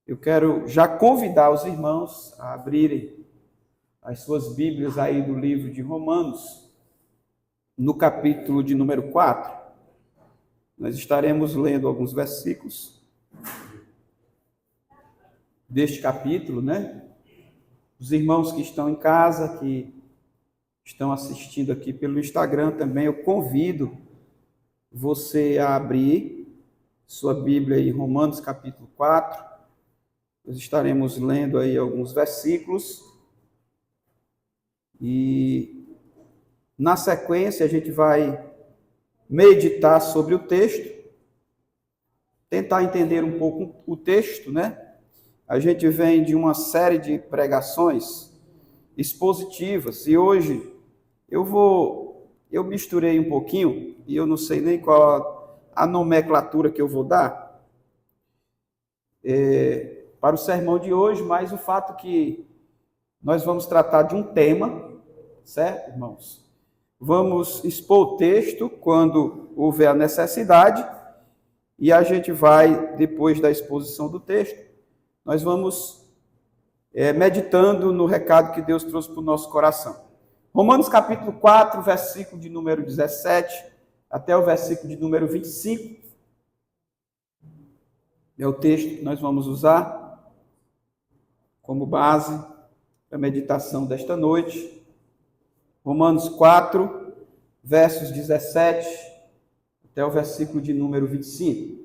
Eu quero já convidar os irmãos a abrirem as suas Bíblias aí do livro de Romanos, no capítulo de número 4. Nós estaremos lendo alguns versículos deste capítulo, né? Os irmãos que estão em casa, que estão assistindo aqui pelo Instagram também, eu convido você a abrir sua Bíblia em Romanos capítulo 4. Nós estaremos lendo aí alguns versículos e na sequência a gente vai meditar sobre o texto, tentar entender um pouco o texto, né? A gente vem de uma série de pregações expositivas e hoje eu misturei um pouquinho e eu não sei nem qual a nomenclatura que eu vou dar para o sermão de hoje, mas o fato que nós vamos tratar de um tema, certo, irmãos? Vamos expor o texto quando houver a necessidade e a gente vai, depois da exposição do texto, nós vamos meditando no recado que Deus trouxe para o nosso coração. Romanos capítulo 4, versículo de número 17, até o versículo de número 25, é o texto que nós vamos usar como base para a meditação desta noite. Romanos 4, versos 17 até o versículo de número 25.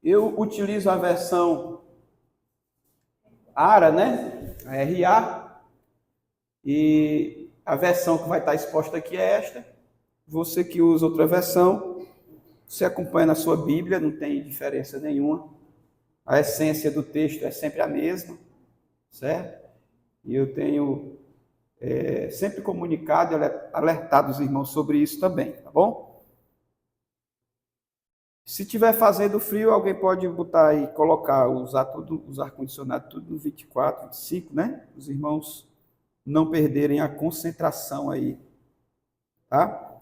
Eu utilizo a versão ARA, né? A RA. E a versão que vai estar exposta aqui é esta. Você que usa outra versão, você acompanha na sua Bíblia, não tem diferença nenhuma. A essência do texto é sempre a mesma, certo? E eu tenho sempre comunicado e alertado os irmãos sobre isso também, tá bom? Se estiver fazendo frio, alguém pode botar aí, colocar, usar tudo, os ar-condicionado tudo no 24, 25, né? Os irmãos não perderem a concentração aí, tá?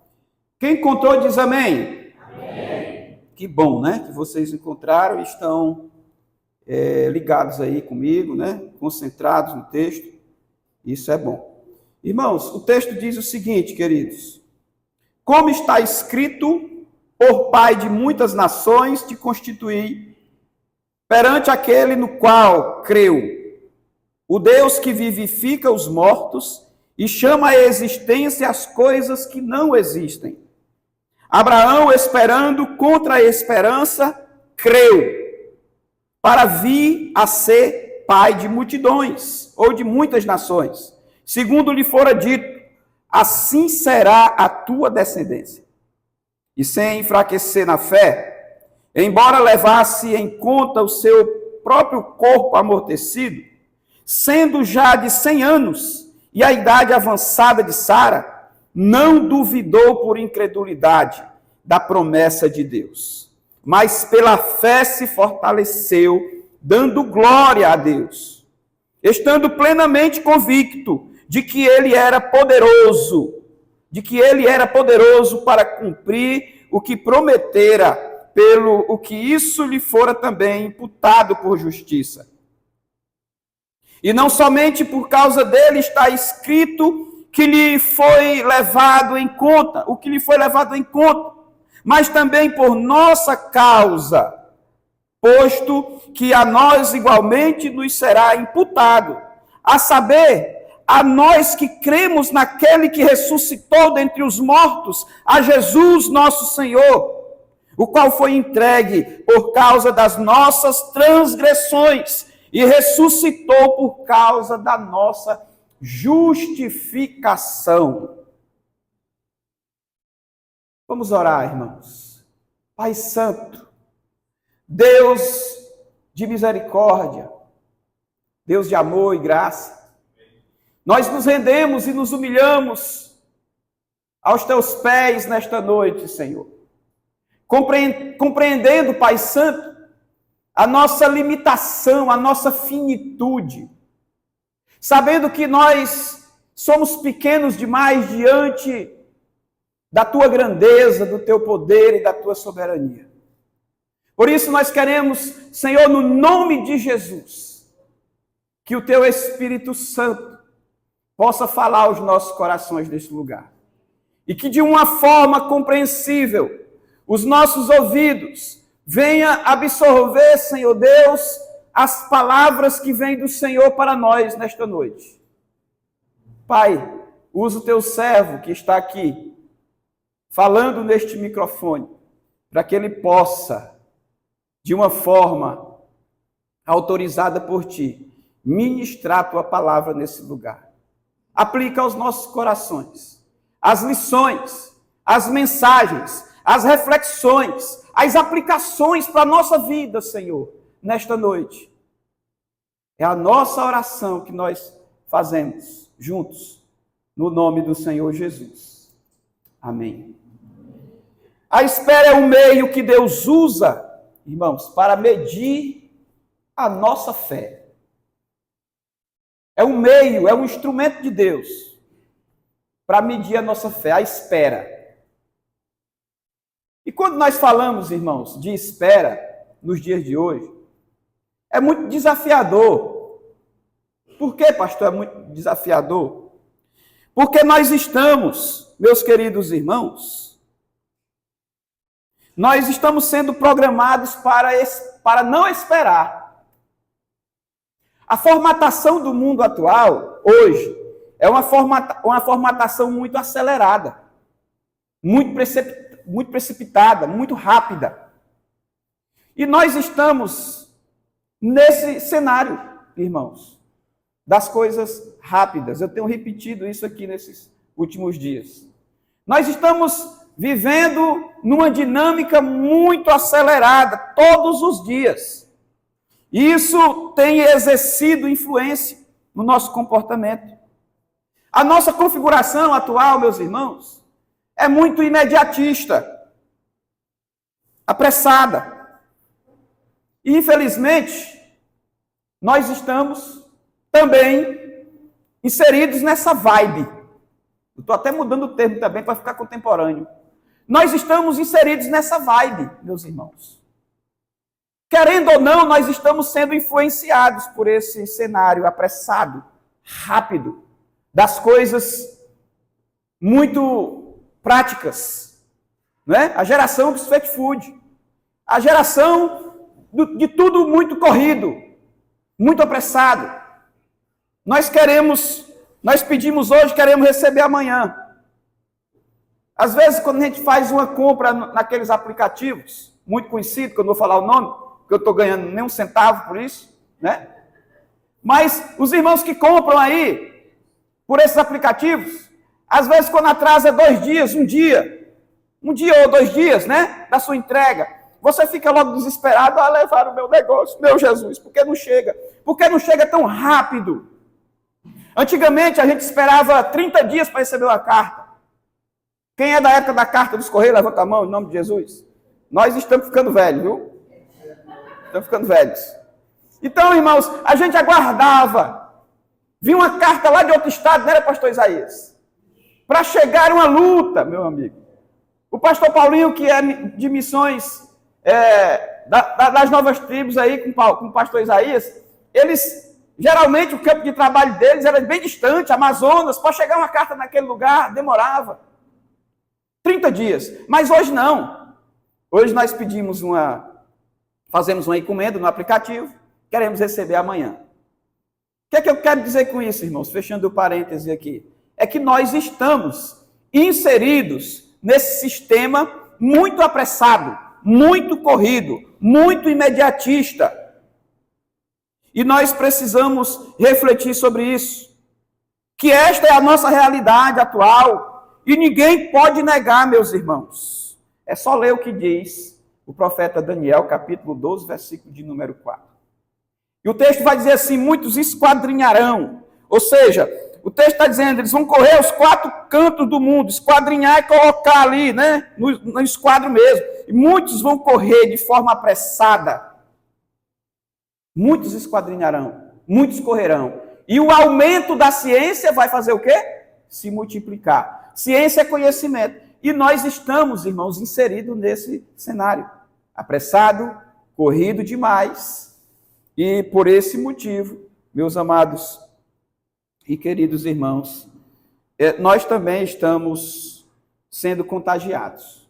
Quem encontrou diz amém. Amém. Que bom, né? Que vocês encontraram e estão ligados aí comigo, né? Concentrados no texto. Isso é bom. Irmãos, o texto diz o seguinte, queridos: como está escrito, por Pai de muitas nações te constituí perante aquele no qual creu, o Deus que vivifica os mortos e chama à existência as coisas que não existem. Abraão, esperando contra a esperança, creu, para vir a ser pai de multidões, ou de muitas nações. Segundo lhe fora dito, assim será a tua descendência. E sem enfraquecer na fé, embora levasse em conta o seu próprio corpo amortecido, sendo já de 100 anos, e a idade avançada de Sara, não duvidou por incredulidade da promessa de Deus, mas pela fé se fortaleceu, dando glória a Deus, estando plenamente convicto de que ele era poderoso, para cumprir o que prometera, pelo o que isso lhe fora também imputado por justiça. E não somente por causa dele está escrito que lhe foi levado em conta, o que lhe foi levado em conta, mas também por nossa causa, posto que a nós igualmente nos será imputado, a saber, a nós que cremos naquele que ressuscitou dentre os mortos, a Jesus nosso Senhor, o qual foi entregue por causa das nossas transgressões e ressuscitou por causa da nossa justificação. Vamos orar, irmãos. Pai Santo, Deus de misericórdia, Deus de amor e graça, nós nos rendemos e nos humilhamos aos teus pés nesta noite, Senhor. Compreendendo, Pai Santo, a nossa limitação, a nossa finitude, sabendo que nós somos pequenos demais diante da tua grandeza, do teu poder e da tua soberania. Por isso nós queremos, Senhor, no nome de Jesus, que o Teu Espírito Santo possa falar aos nossos corações neste lugar. E que de uma forma compreensível, os nossos ouvidos venham absorver, Senhor Deus, as palavras que vêm do Senhor para nós nesta noite. Pai, usa o Teu servo que está aqui, falando neste microfone, para que ele possa, de uma forma autorizada por Ti, ministrar a Tua palavra nesse lugar. Aplica aos nossos corações as lições, as mensagens, as reflexões, as aplicações para a nossa vida, Senhor, nesta noite. É a nossa oração que nós fazemos juntos, no nome do Senhor Jesus. Amém. A espera é o meio que Deus usa, irmãos, para medir a nossa fé. É um meio, é um instrumento de Deus para medir a nossa fé, a espera. E quando nós falamos, irmãos, de espera nos dias de hoje, é muito desafiador. Por que, pastor, é muito desafiador? Porque nós estamos, meus queridos irmãos, nós estamos sendo programados para não esperar. A formatação do mundo atual, hoje, é uma formatação muito acelerada, muito precipitada, muito rápida. E nós estamos nesse cenário, irmãos, das coisas rápidas. Eu tenho repetido isso aqui nesses últimos dias. Nós estamos vivendo numa dinâmica muito acelerada todos os dias. E isso tem exercido influência no nosso comportamento. A nossa configuração atual, meus irmãos, é muito imediatista, apressada. E, infelizmente, nós estamos também inseridos nessa vibe. Eu estou até mudando o termo também para ficar contemporâneo. Nós estamos inseridos nessa vibe, meus irmãos. Querendo ou não, nós estamos sendo influenciados por esse cenário apressado, rápido, das coisas muito práticas, né? A geração do fast food, a geração de tudo muito corrido, muito apressado. Nós pedimos hoje, queremos receber amanhã. Às vezes, quando a gente faz uma compra naqueles aplicativos, muito conhecido, que eu não vou falar o nome, porque eu estou ganhando nem um centavo por isso, né? Mas os irmãos que compram aí, por esses aplicativos, às vezes quando atrasa 2 dias, um dia ou 2 dias, né, da sua entrega, você fica logo desesperado, levar o meu negócio, meu Jesus, porque não chega tão rápido. Antigamente a gente esperava 30 dias para receber uma carta. Quem é da época da carta dos Correios, levanta a mão, em nome de Jesus. Nós estamos ficando velhos, viu? Estamos ficando velhos. Então, irmãos, a gente aguardava. Vi uma carta lá de outro estado, não era pastor Isaías? Para chegar uma luta, meu amigo. O pastor Paulinho, que é de missões das novas tribos aí, com o pastor Isaías, eles, geralmente, o campo de trabalho deles era bem distante, Amazonas, para chegar uma carta naquele lugar, demorava 30 dias. Mas hoje não. Hoje nós fazemos uma encomenda no aplicativo, queremos receber amanhã. O que é que eu quero dizer com isso, irmãos? Fechando o parêntese aqui. É que nós estamos inseridos nesse sistema muito apressado, muito corrido, muito imediatista. E nós precisamos refletir sobre isso. Que esta é a nossa realidade atual. E ninguém pode negar, meus irmãos. É só ler o que diz o profeta Daniel, capítulo 12, versículo de número 4. E o texto vai dizer assim, muitos esquadrinharão. Ou seja, o texto está dizendo, eles vão correr aos 4 cantos do mundo. Esquadrinhar é colocar ali, né? No esquadro mesmo. E muitos vão correr de forma apressada. Muitos esquadrinharão. Muitos correrão. E o aumento da ciência vai fazer o quê? Se multiplicar. Ciência é conhecimento. E nós estamos, irmãos, inseridos nesse cenário. Apressado, corrido demais, e por esse motivo, meus amados e queridos irmãos, nós também estamos sendo contagiados.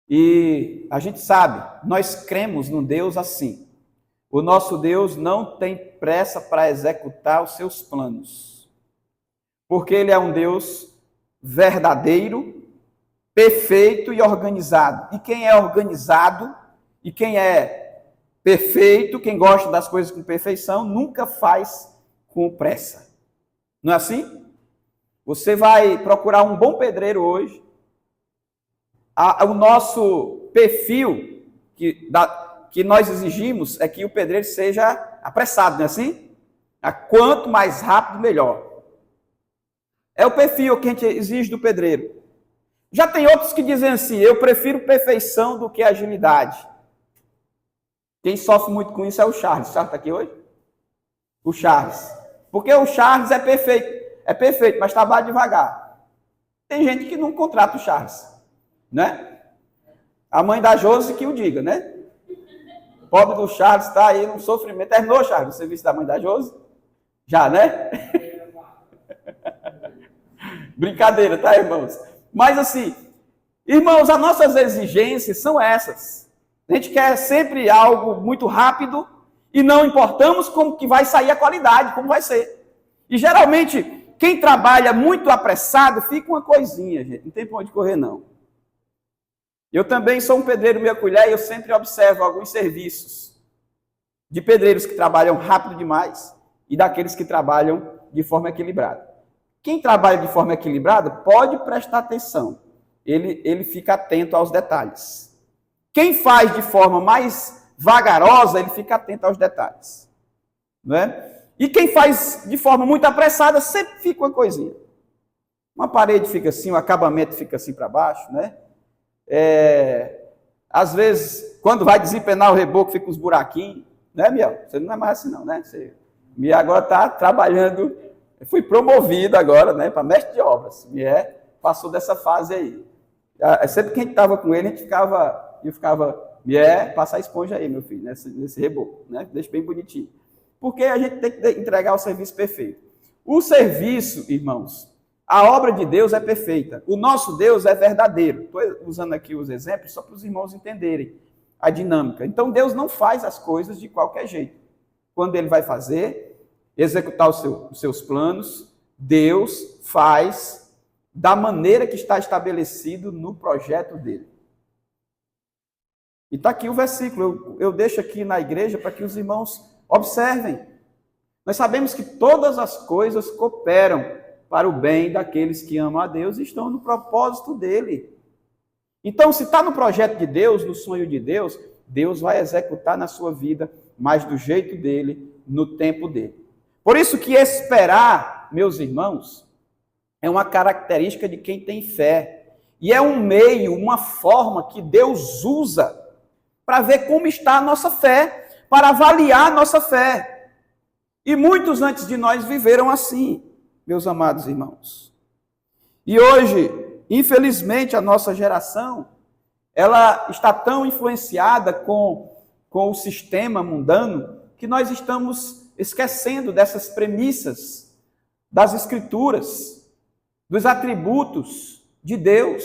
E a gente sabe, nós cremos num Deus assim. O nosso Deus não tem pressa para executar os seus planos, porque Ele é um Deus verdadeiro, perfeito e organizado. E quem é organizado e quem é perfeito, quem gosta das coisas com perfeição, nunca faz com pressa. Não é assim? Você vai procurar um bom pedreiro hoje. O nosso perfil que nós exigimos é que o pedreiro seja apressado, não é assim? Quanto mais rápido, melhor. É o perfil que a gente exige do pedreiro. Já tem outros que dizem assim, eu prefiro perfeição do que agilidade. Quem sofre muito com isso é o Charles. O Charles está aqui hoje? O Charles. Porque o Charles é perfeito, mas trabalha devagar. Tem gente que não contrata o Charles, né? A mãe da Josi que o diga, né? O pobre do Charles está aí num sofrimento. Terminou, Charles, o serviço da mãe da Josi? Já, né? Brincadeira, tá, irmãos? Mas assim, irmãos, as nossas exigências são essas. A gente quer sempre algo muito rápido e não importamos como que vai sair a qualidade, como vai ser. E geralmente, quem trabalha muito apressado fica uma coisinha, gente. Não tem para onde correr, não. Eu também sou um pedreiro meia colher e eu sempre observo alguns serviços de pedreiros que trabalham rápido demais e daqueles que trabalham de forma equilibrada. Quem trabalha de forma equilibrada pode prestar atenção. Ele fica atento aos detalhes. Quem faz de forma mais vagarosa, ele fica atento aos detalhes. Não é? E quem faz de forma muito apressada, sempre fica uma coisinha. Uma parede fica assim, um acabamento fica assim para baixo, né? Às vezes, quando vai desempenar o reboco, fica uns buraquinhos. Né, Miel? Você não é mais assim não, né? Miel agora está trabalhando, fui promovido agora, né, para mestre de obras. Miel passou dessa fase aí. Sempre que a gente estava com ele, eu ficava, Miel, passa a esponja aí, meu filho, nesse reboco, né? Deixa bem bonitinho. Porque a gente tem que entregar o serviço perfeito. O serviço, irmãos, a obra de Deus é perfeita. O nosso Deus é verdadeiro. Estou usando aqui os exemplos só para os irmãos entenderem a dinâmica. Então, Deus não faz as coisas de qualquer jeito. Quando Ele vai fazer, executar os seus planos, Deus faz da maneira que está estabelecido no projeto dEle. E está aqui o versículo. Eu deixo aqui na igreja para que os irmãos observem. Nós sabemos que todas as coisas cooperam para o bem daqueles que amam a Deus e estão no propósito dEle. Então, se está no projeto de Deus, no sonho de Deus, Deus vai executar na sua vida, mas do jeito dEle, no tempo dEle. Por isso que esperar, meus irmãos, é uma característica de quem tem fé. E é um meio, uma forma que Deus usa para ver como está a nossa fé, para avaliar a nossa fé. E muitos antes de nós viveram assim, meus amados irmãos. E hoje, infelizmente, a nossa geração, ela está tão influenciada com o sistema mundano, que nós estamos esquecendo dessas premissas das Escrituras, dos atributos de Deus,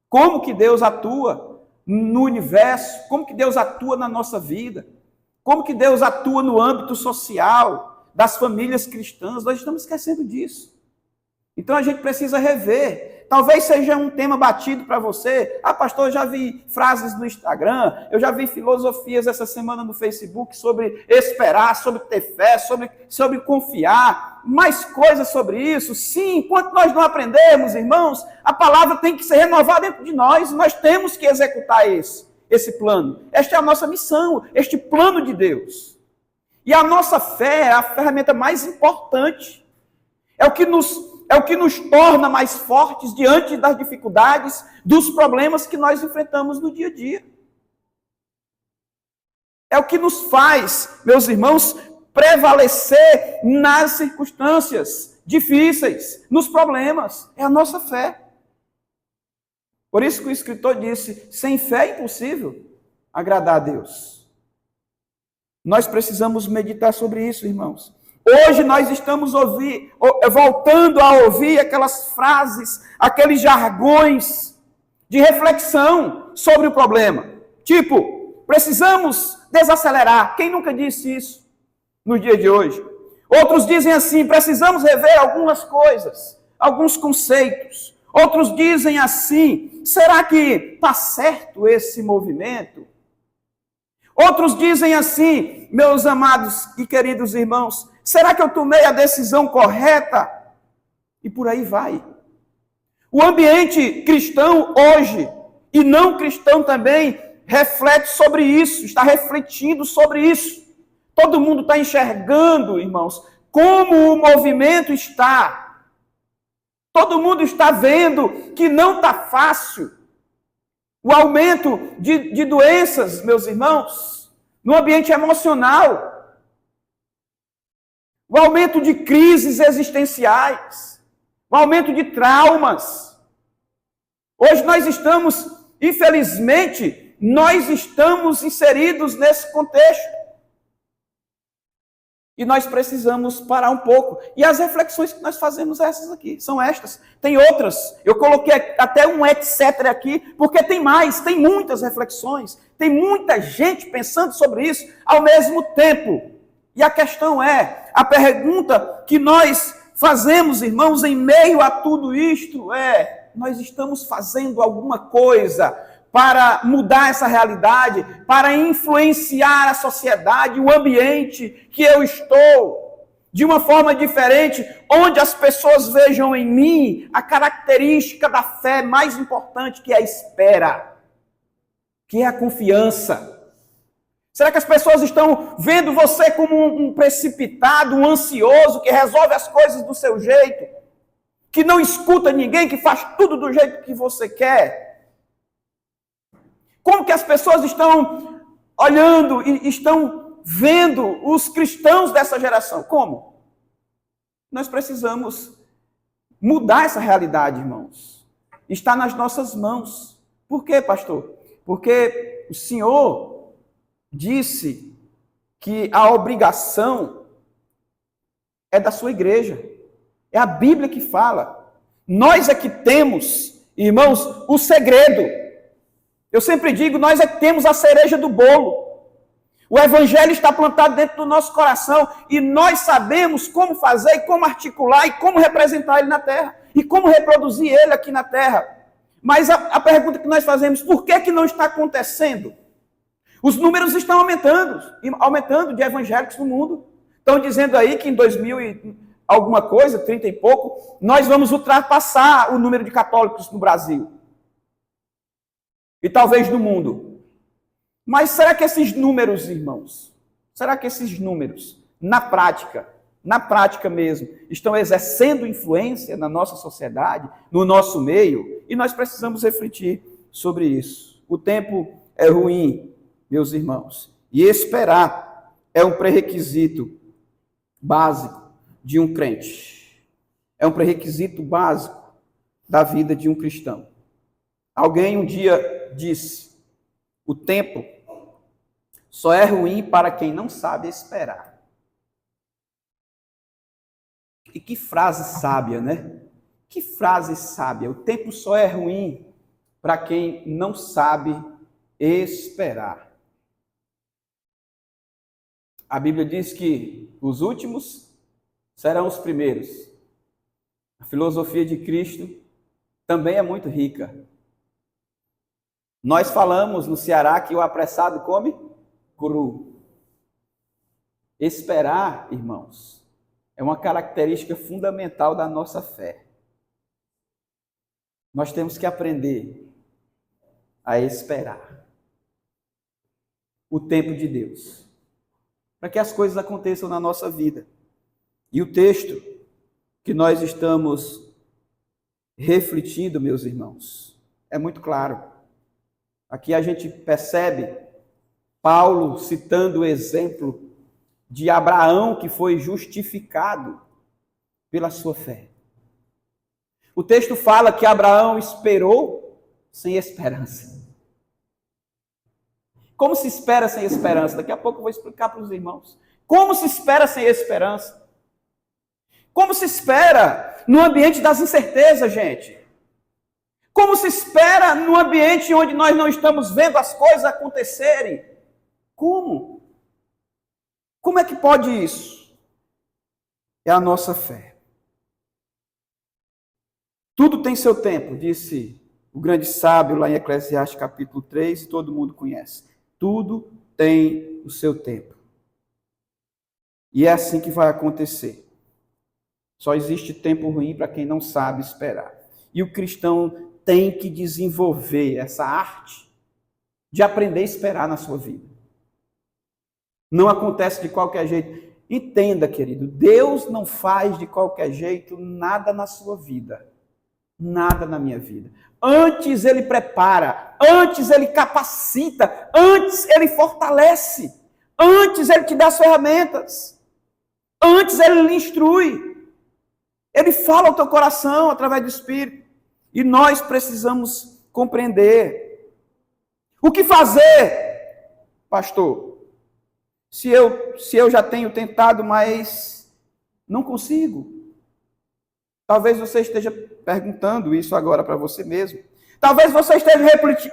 como que Deus atua no universo, como que Deus atua na nossa vida, como que Deus atua no âmbito social, das famílias cristãs. Nós estamos esquecendo disso. Então a gente precisa rever. Talvez seja um tema batido para você. Pastor, eu já vi frases no Instagram, eu já vi filosofias essa semana no Facebook sobre esperar, sobre ter fé, sobre confiar. Mais coisas sobre isso. Sim, enquanto nós não aprendermos, irmãos, a palavra tem que ser renovada dentro de nós. Nós temos que executar esse plano. Esta é a nossa missão, este plano de Deus. E a nossa fé é a ferramenta mais importante. É o que nos torna mais fortes diante das dificuldades, dos problemas que nós enfrentamos no dia a dia. É o que nos faz, meus irmãos, prevalecer nas circunstâncias difíceis, nos problemas. É a nossa fé. Por isso que o escritor disse, sem fé é impossível agradar a Deus. Nós precisamos meditar sobre isso, irmãos. Hoje nós estamos voltando a ouvir aquelas frases, aqueles jargões de reflexão sobre o problema. Tipo, precisamos desacelerar. Quem nunca disse isso no dia de hoje? Outros dizem assim, precisamos rever algumas coisas, alguns conceitos. Outros dizem assim, será que está certo esse movimento? Outros dizem assim, meus amados e queridos irmãos, será que eu tomei a decisão correta? E por aí vai. O ambiente cristão hoje, e não cristão também, reflete sobre isso, está refletindo sobre isso. Todo mundo está enxergando, irmãos, como o movimento está. Todo mundo está vendo que não está fácil. O aumento de doenças, meus irmãos, no ambiente emocional. O aumento de crises existenciais. O aumento de traumas. Hoje nós estamos, infelizmente, nós estamos inseridos nesse contexto. E nós precisamos parar um pouco. E as reflexões que nós fazemos essas aqui, são estas. Tem outras. Eu coloquei até um etc. aqui, porque tem mais, tem muitas reflexões. Tem muita gente pensando sobre isso ao mesmo tempo. E a questão é, a pergunta que nós fazemos, irmãos, em meio a tudo isto é, nós estamos fazendo alguma coisa para mudar essa realidade, para influenciar a sociedade, o ambiente que eu estou, de uma forma diferente, onde as pessoas vejam em mim a característica da fé mais importante, que é a espera, que é a confiança. Será que as pessoas estão vendo você como um precipitado, um ansioso, que resolve as coisas do seu jeito, que não escuta ninguém, que faz tudo do jeito que você quer? Como que as pessoas estão olhando e estão vendo os cristãos dessa geração? Como? Nós precisamos mudar essa realidade, irmãos. Está nas nossas mãos. Por quê, pastor? Porque o Senhor disse que a obrigação é da sua igreja. É a Bíblia que fala. Nós é que temos, irmãos, o segredo. Eu sempre digo, nós é que temos a cereja do bolo. O evangelho está plantado dentro do nosso coração e nós sabemos como fazer e como articular e como representar ele na terra e como reproduzir ele aqui na terra. Mas a pergunta que nós fazemos, por que não está acontecendo? Os números estão aumentando de evangélicos no mundo. Estão dizendo aí que em 2000 e alguma coisa, 30 e pouco, nós vamos ultrapassar o número de católicos no Brasil. E talvez no mundo. Mas será que esses números, irmãos, será que esses números, na prática mesmo, estão exercendo influência na nossa sociedade, no nosso meio? E nós precisamos refletir sobre isso. O tempo é ruim, meus irmãos, e esperar é um pré-requisito básico de um crente. É um pré-requisito básico da vida de um cristão. Alguém um dia disse, o tempo só é ruim para quem não sabe esperar. E que frase sábia, né? Que frase sábia. O tempo só é ruim para quem não sabe esperar. A Bíblia diz que os últimos serão os primeiros. A filosofia de Cristo também é muito rica. Nós falamos no Ceará que o apressado come cru. Esperar, irmãos, é uma característica fundamental da nossa fé. Nós temos que aprender a esperar o tempo de Deus, para que as coisas aconteçam na nossa vida. E o texto que nós estamos refletindo, meus irmãos, é muito claro. Aqui a gente percebe Paulo citando o exemplo de Abraão, que foi justificado pela sua fé. O texto fala que Abraão esperou sem esperança. Como se espera sem esperança? Daqui a pouco eu vou explicar para os irmãos. Como se espera sem esperança? Como se espera no ambiente das incertezas, gente? Como se espera no ambiente onde nós não estamos vendo as coisas acontecerem? Como? Como é que pode isso? É a nossa fé. Tudo tem seu tempo, disse o grande sábio lá em Eclesiastes capítulo 3, e todo mundo conhece. Tudo tem o seu tempo. E é assim que vai acontecer. Só existe tempo ruim para quem não sabe esperar. E o cristão tem que desenvolver essa arte de aprender a esperar na sua vida. Não acontece de qualquer jeito. Entenda, querido, Deus não faz de qualquer jeito nada na sua vida. Nada na minha vida. Antes Ele prepara, antes Ele capacita, antes Ele fortalece, antes Ele te dá as ferramentas, antes Ele lhe instrui. Ele fala ao teu coração através do Espírito. E nós precisamos compreender. O que fazer, pastor? Se eu já tenho tentado, mas não consigo. Talvez você esteja perguntando isso agora para você mesmo. Talvez você esteja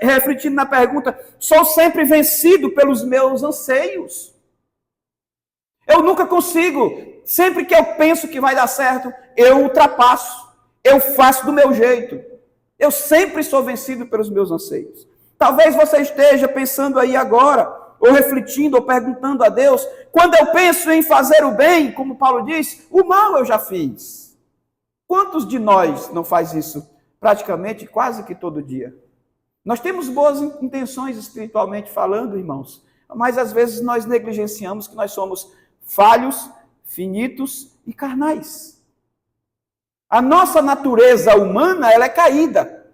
refletindo na pergunta: sou sempre vencido pelos meus anseios. Eu nunca consigo. Sempre que eu penso que vai dar certo, eu ultrapasso. Eu faço do meu jeito. Eu sempre sou vencido pelos meus anseios. Talvez você esteja pensando aí agora, ou refletindo, ou perguntando a Deus: quando eu penso em fazer o bem, como Paulo diz, o mal eu já fiz. Quantos de nós não faz isso praticamente quase que todo dia? Nós temos boas intenções espiritualmente falando, irmãos, mas às vezes nós negligenciamos que nós somos falhos, finitos e carnais. A nossa natureza humana, ela é caída.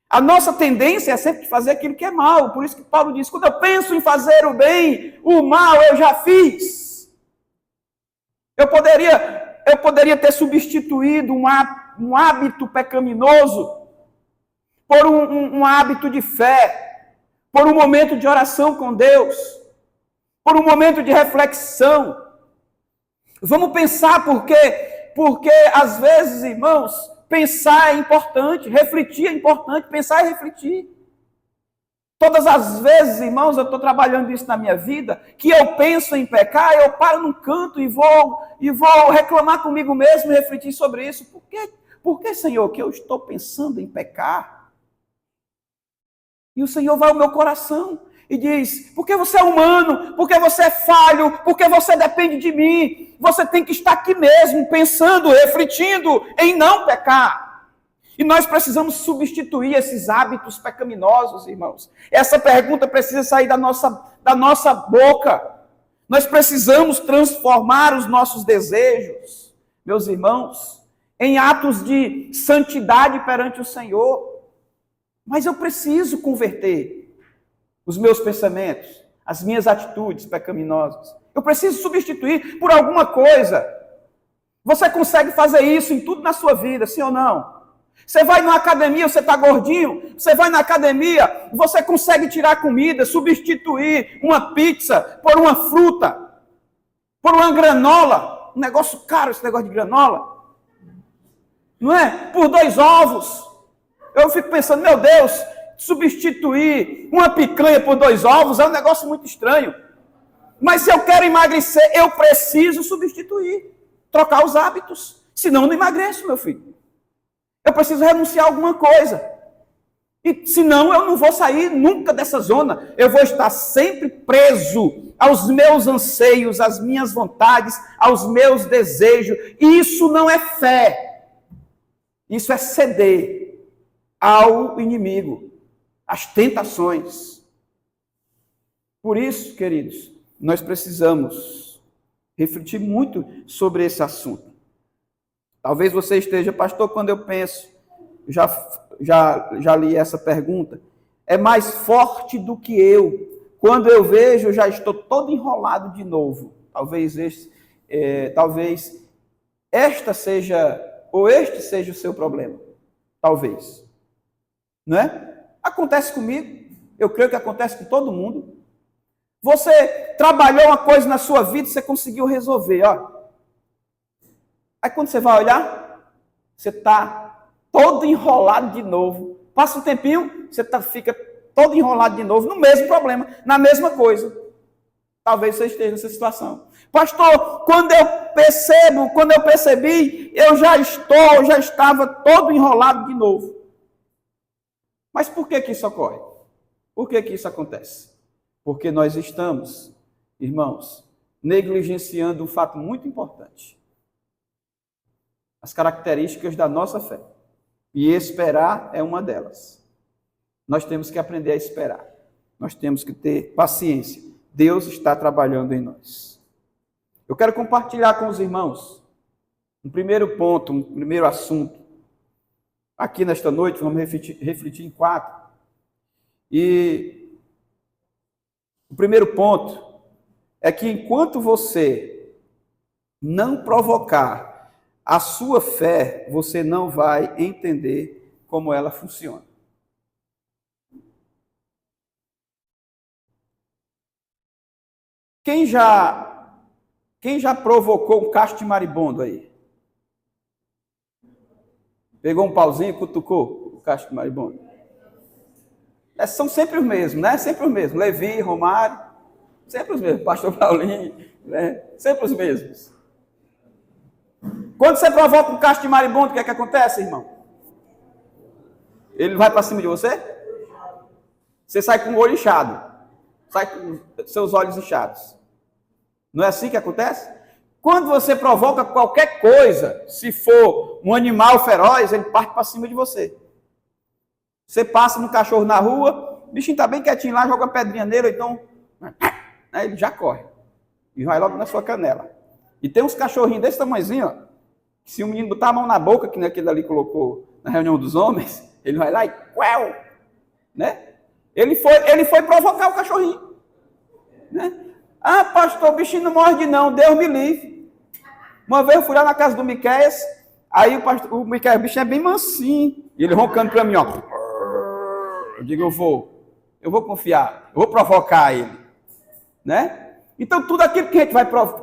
A nossa tendência é sempre fazer aquilo que é mal. Por isso que Paulo diz: quando eu penso em fazer o bem, o mal eu já fiz. Eu poderia ter substituído um hábito pecaminoso por um hábito de fé, por um momento de oração com Deus, por um momento de reflexão. Vamos pensar porque às vezes, irmãos, pensar é importante, refletir é importante, pensar e refletir. Todas as vezes, irmãos, eu estou trabalhando isso na minha vida, que eu penso em pecar, eu paro num canto e vou reclamar comigo mesmo e refletir sobre isso. Por que, Senhor, que eu estou pensando em pecar? E o Senhor vai ao meu coração e diz: porque você é humano, porque você é falho, porque você depende de mim, você tem que estar aqui mesmo, pensando, refletindo em não pecar. E nós precisamos substituir esses hábitos pecaminosos, irmãos. Essa pergunta precisa sair da nossa boca. Nós precisamos transformar os nossos desejos, meus irmãos, em atos de santidade perante o Senhor. Mas eu preciso converter os meus pensamentos, as minhas atitudes pecaminosas. Eu preciso substituir por alguma coisa. Você consegue fazer isso em tudo na sua vida, sim ou não? Você vai na academia, você está gordinho, você vai na academia, você consegue tirar comida, substituir uma pizza por uma fruta, por uma granola, um negócio caro esse negócio de granola, não é? Por 2 ovos. Eu fico pensando, meu Deus, substituir uma picanha por 2 ovos é um negócio muito estranho. Mas se eu quero emagrecer, eu preciso substituir, trocar os hábitos, senão eu não emagreço, meu filho. Eu preciso renunciar a alguma coisa. E senão eu não vou sair nunca dessa zona. Eu vou estar sempre preso aos meus anseios, às minhas vontades, aos meus desejos. Isso não é fé. Isso é ceder ao inimigo, às tentações. Por isso, queridos, nós precisamos refletir muito sobre esse assunto. Talvez você esteja: pastor, quando eu penso, já li essa pergunta, é mais forte do que eu. Quando eu vejo, eu já estou todo enrolado de novo. Talvez esta seja, ou este seja o seu problema. Talvez. Não é? Acontece comigo. Eu creio que acontece com todo mundo. Você trabalhou uma coisa na sua vida, você conseguiu resolver, ó. Aí quando você vai olhar, você está todo enrolado de novo. Passa um tempinho, você fica todo enrolado de novo no mesmo problema, na mesma coisa. Talvez você esteja nessa situação. Pastor, quando eu percebi, eu já estava todo enrolado de novo. Mas por que isso ocorre? Por que isso acontece? Porque nós estamos, irmãos, negligenciando um fato muito importante. As características da nossa fé. E esperar é uma delas. Nós temos que aprender a esperar. Nós temos que ter paciência. Deus está trabalhando em nós. Eu quero compartilhar com os irmãos um primeiro ponto, um primeiro assunto. Aqui nesta noite vamos refletir em 4. E o primeiro ponto é que enquanto você não provocar a sua fé, você não vai entender como ela funciona. Quem já provocou um cacho de marimbondo aí? Pegou um pauzinho e cutucou o cacho de marimbondo? São sempre os mesmos, né? Sempre os mesmos. Levi, Romário, sempre os mesmos. Pastor Paulinho, né? Sempre os mesmos. Quando você provoca um cacho de marimbondo, o que é que acontece, irmão? Ele vai para cima de você? Você sai com o olho inchado. Sai com seus olhos inchados. Não é assim que acontece? Quando você provoca qualquer coisa, se for um animal feroz, ele parte para cima de você. Você passa no cachorro na rua, o bichinho está bem quietinho lá, joga uma pedrinha nele, então ele já corre. E vai logo na sua canela. E tem uns cachorrinhos desse tamanhozinho, ó, que se o menino botar a mão na boca, que aquele ali colocou na reunião dos homens, ele vai lá e quel, né? Ele foi provocar o cachorrinho, né? Ah, pastor, o bichinho não morde não, Deus me livre. Uma vez eu fui lá na casa do Miqueias, aí o Miqueias, o bichinho é bem mansinho, e ele roncando para mim, ó. Eu digo, eu vou confiar, eu vou provocar ele, né? Então tudo aquilo que a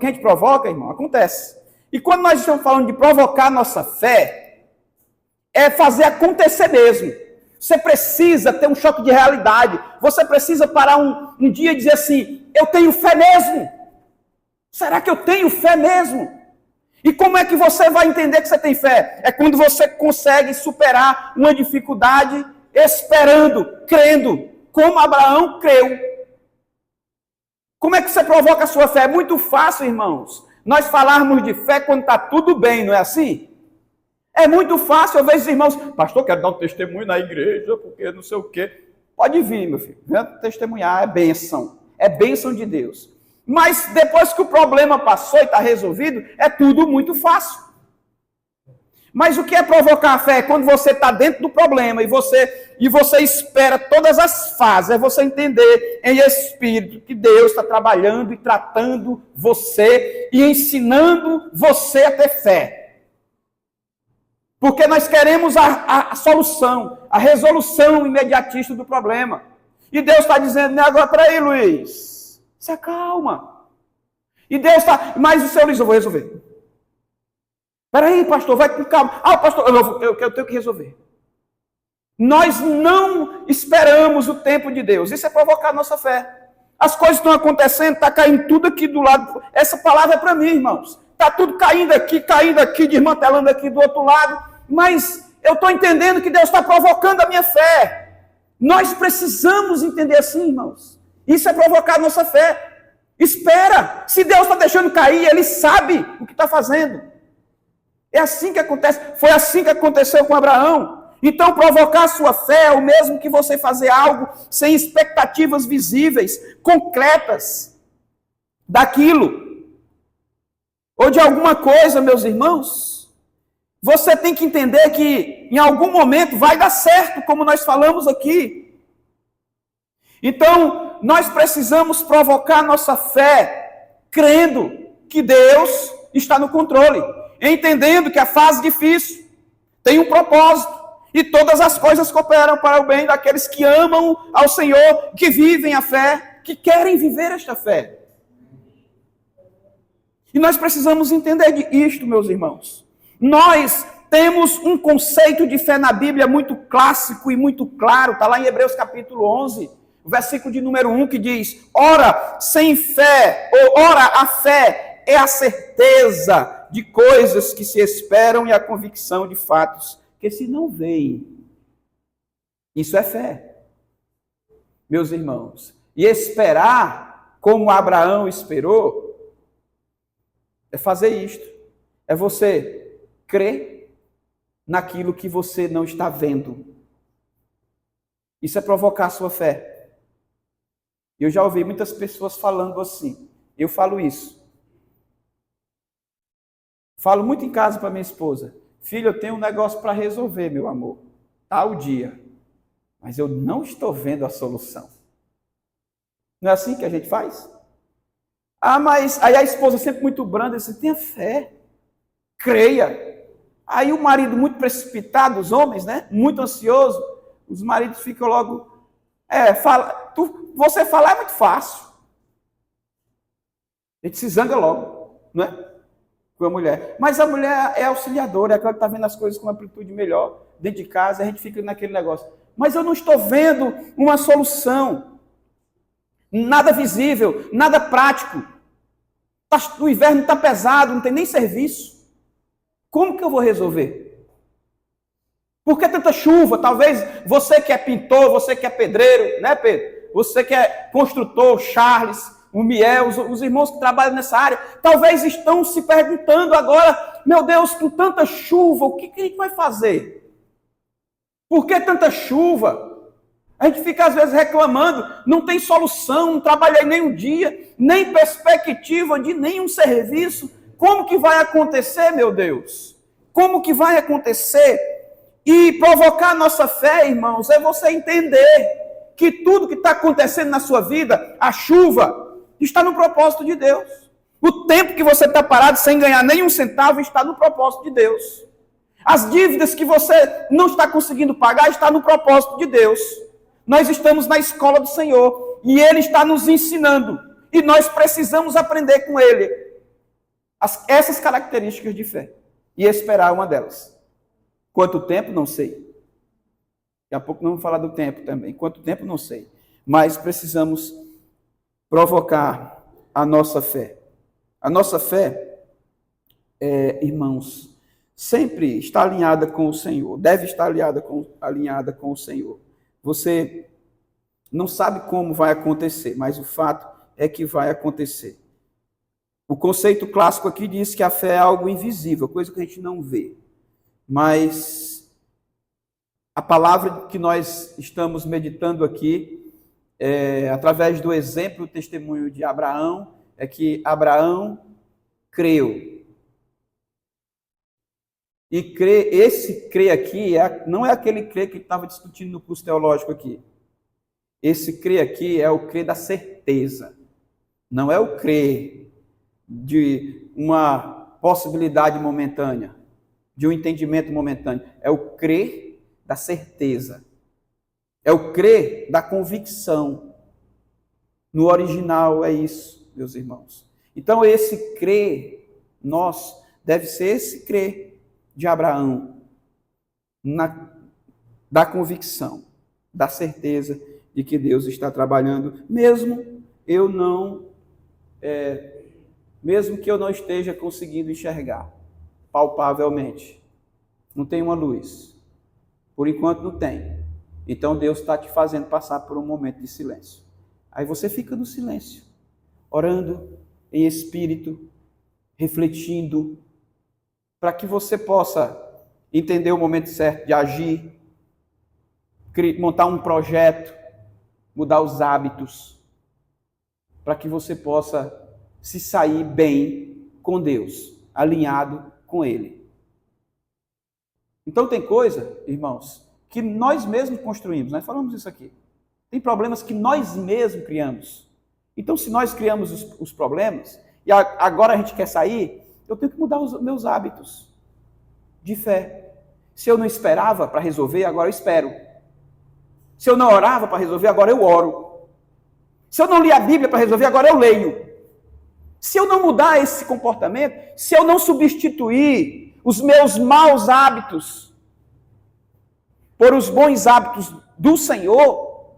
gente provoca, irmão, acontece. E quando nós estamos falando de provocar nossa fé, é fazer acontecer mesmo. Você precisa ter um choque de realidade. Você precisa parar um dia e dizer assim, eu tenho fé mesmo. Será que eu tenho fé mesmo? E como é que você vai entender que você tem fé? É quando você consegue superar uma dificuldade esperando, crendo, como Abraão creu. Como é que você provoca a sua fé? É muito fácil, irmãos, nós falarmos de fé quando está tudo bem, não é assim? É muito fácil, eu vejo os irmãos, pastor, quero dar um testemunho na igreja, porque não sei o quê. Pode vir, meu filho, venha testemunhar, é bênção de Deus. Mas depois que o problema passou e está resolvido, é tudo muito fácil. Mas o que é provocar a fé? É quando você está dentro do problema e você espera todas as fases, é você entender em espírito que Deus está trabalhando e tratando você e ensinando você a ter fé. Porque nós queremos a solução, a resolução imediatista do problema. E Deus está dizendo, não é agora para aí, Luiz, se acalma. E Deus está, mas o Senhor Luiz, eu vou resolver. Espera aí, pastor, vai com calma. Ah, pastor, eu tenho que resolver. Nós não esperamos o tempo de Deus. Isso é provocar a nossa fé. As coisas estão acontecendo, está caindo tudo aqui do lado. Essa palavra é para mim, irmãos. Está tudo caindo aqui, desmantelando aqui do outro lado. Mas eu estou entendendo que Deus está provocando a minha fé. Nós precisamos entender assim, irmãos. Isso é provocar a nossa fé. Espera. Se Deus está deixando cair, Ele sabe o que está fazendo. É assim que acontece. Foi assim que aconteceu com Abraão. Então, provocar a sua fé é o mesmo que você fazer algo sem expectativas visíveis, concretas, daquilo. Ou de alguma coisa, meus irmãos. Você tem que entender que em algum momento vai dar certo, como nós falamos aqui. Então, nós precisamos provocar nossa fé, crendo que Deus está no controle, entendendo que a fase difícil tem um propósito, e todas as coisas cooperam para o bem daqueles que amam ao Senhor, que vivem a fé, que querem viver esta fé. E nós precisamos entender isto, meus irmãos. Nós temos um conceito de fé na Bíblia muito clássico e muito claro, está lá em Hebreus capítulo 11, o versículo de número 1, que diz: ora, sem fé, ou ora, a fé é a certeza de coisas que se esperam e a convicção de fatos que se não veem. Isso é fé, meus irmãos. E esperar, como Abraão esperou, é fazer isto. É você crer naquilo que você não está vendo. Isso é provocar a sua fé. Eu já ouvi muitas pessoas falando assim. Eu falo isso. Falo muito em casa para minha esposa. Filho, eu tenho um negócio para resolver, meu amor. Tal dia. Mas eu não estou vendo a solução. Não é assim que a gente faz? Ah, mas aí a esposa sempre muito branda, diz: tenha fé, creia. Aí o marido muito precipitado, os homens, né? Muito ansioso, os maridos ficam logo, você falar é muito fácil. A gente se zanga logo, não é? Com a mulher. Mas a mulher é auxiliadora, é aquela que está vendo as coisas com uma amplitude melhor, dentro de casa, a gente fica naquele negócio. Mas eu não estou vendo uma solução. Nada visível, nada prático. O inverno está pesado, não tem nem serviço. Como que eu vou resolver? Por que tanta chuva? Talvez você que é pintor, você que é pedreiro, né, Pedro? Você que é construtor, Charles, o Miel, os irmãos que trabalham nessa área, talvez estão se perguntando agora: meu Deus, com tanta chuva, o que a gente vai fazer? Por que tanta chuva? A gente fica às vezes reclamando, não tem solução, não trabalhei nem um dia, nem perspectiva de nenhum serviço. Como que vai acontecer, meu Deus? Como que vai acontecer? E provocar a nossa fé, irmãos, é você entender que tudo que está acontecendo na sua vida, a chuva, está no propósito de Deus. O tempo que você está parado sem ganhar nenhum centavo está no propósito de Deus. As dívidas que você não está conseguindo pagar está no propósito de Deus. Nós estamos na escola do Senhor e Ele está nos ensinando. E nós precisamos aprender com Ele essas características de fé. E esperar uma delas. Quanto tempo? Não sei. Daqui a pouco não vamos falar do tempo também. Quanto tempo? Não sei. Mas precisamos provocar a nossa fé. A nossa fé, irmãos, sempre está alinhada com o Senhor. Deve estar alinhada com o Senhor. Você não sabe como vai acontecer, mas o fato é que vai acontecer. O conceito clássico aqui diz que a fé é algo invisível, coisa que a gente não vê. Mas a palavra que nós estamos meditando aqui, através do exemplo, o testemunho de Abraão, é que Abraão creu. E esse crer aqui não é aquele crer que estava discutindo no curso teológico aqui. Esse crer aqui é o crer da certeza. Não é o crer de uma possibilidade momentânea, de um entendimento momentâneo. É o crer da certeza. É o crer da convicção. No original é isso, meus irmãos. Então esse crer nosso deve ser esse crer de Abraão, da convicção, da certeza de que Deus está trabalhando, mesmo que eu não esteja conseguindo enxergar palpavelmente. Não tem uma luz. Por enquanto não tem. Então Deus está te fazendo passar por um momento de silêncio. Aí você fica no silêncio, orando em espírito, refletindo, para que você possa entender o momento certo de agir, montar um projeto, mudar os hábitos, para que você possa se sair bem com Deus, alinhado com Ele. Então tem coisa, irmãos, que nós mesmos construímos, nós falamos isso aqui. Tem problemas que nós mesmos criamos. Então se nós criamos os problemas, e agora a gente quer sair, eu tenho que mudar os meus hábitos de fé. Se eu não esperava para resolver, agora eu espero. Se eu não orava para resolver, agora eu oro. Se eu não li a Bíblia para resolver, agora eu leio. Se eu não mudar esse comportamento, se eu não substituir os meus maus hábitos por os bons hábitos do Senhor,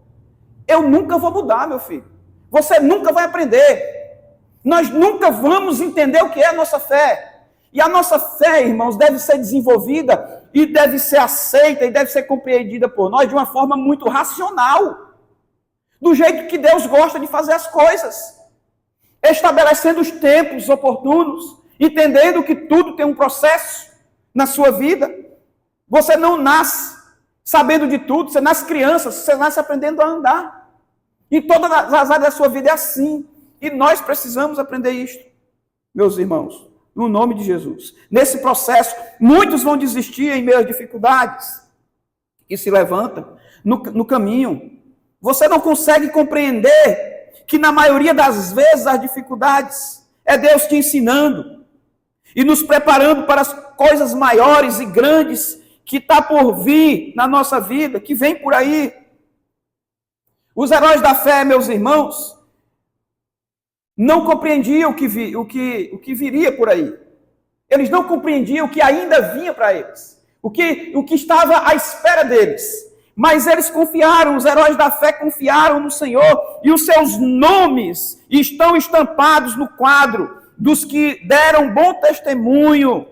eu nunca vou mudar, meu filho. Você nunca vai aprender. Nós nunca vamos entender o que é a nossa fé. E a nossa fé, irmãos, deve ser desenvolvida e deve ser aceita e deve ser compreendida por nós de uma forma muito racional. Do jeito que Deus gosta de fazer as coisas. Estabelecendo os tempos oportunos, entendendo que tudo tem um processo na sua vida. Você não nasce sabendo de tudo, você nasce criança, você nasce aprendendo a andar. E todas as áreas da sua vida é assim. E nós precisamos aprender isto, meus irmãos, no nome de Jesus. Nesse processo, muitos vão desistir em meio às dificuldades que se levantam no caminho. Você não consegue compreender que na maioria das vezes as dificuldades é Deus te ensinando e nos preparando para as coisas maiores e grandes que está por vir na nossa vida, que vem por aí. Os heróis da fé, meus irmãos, não compreendiam o que viria por aí. Eles não compreendiam o que ainda vinha para eles, o que estava à espera deles. Mas eles confiaram, os heróis da fé confiaram no Senhor, e os seus nomes estão estampados no quadro dos que deram bom testemunho.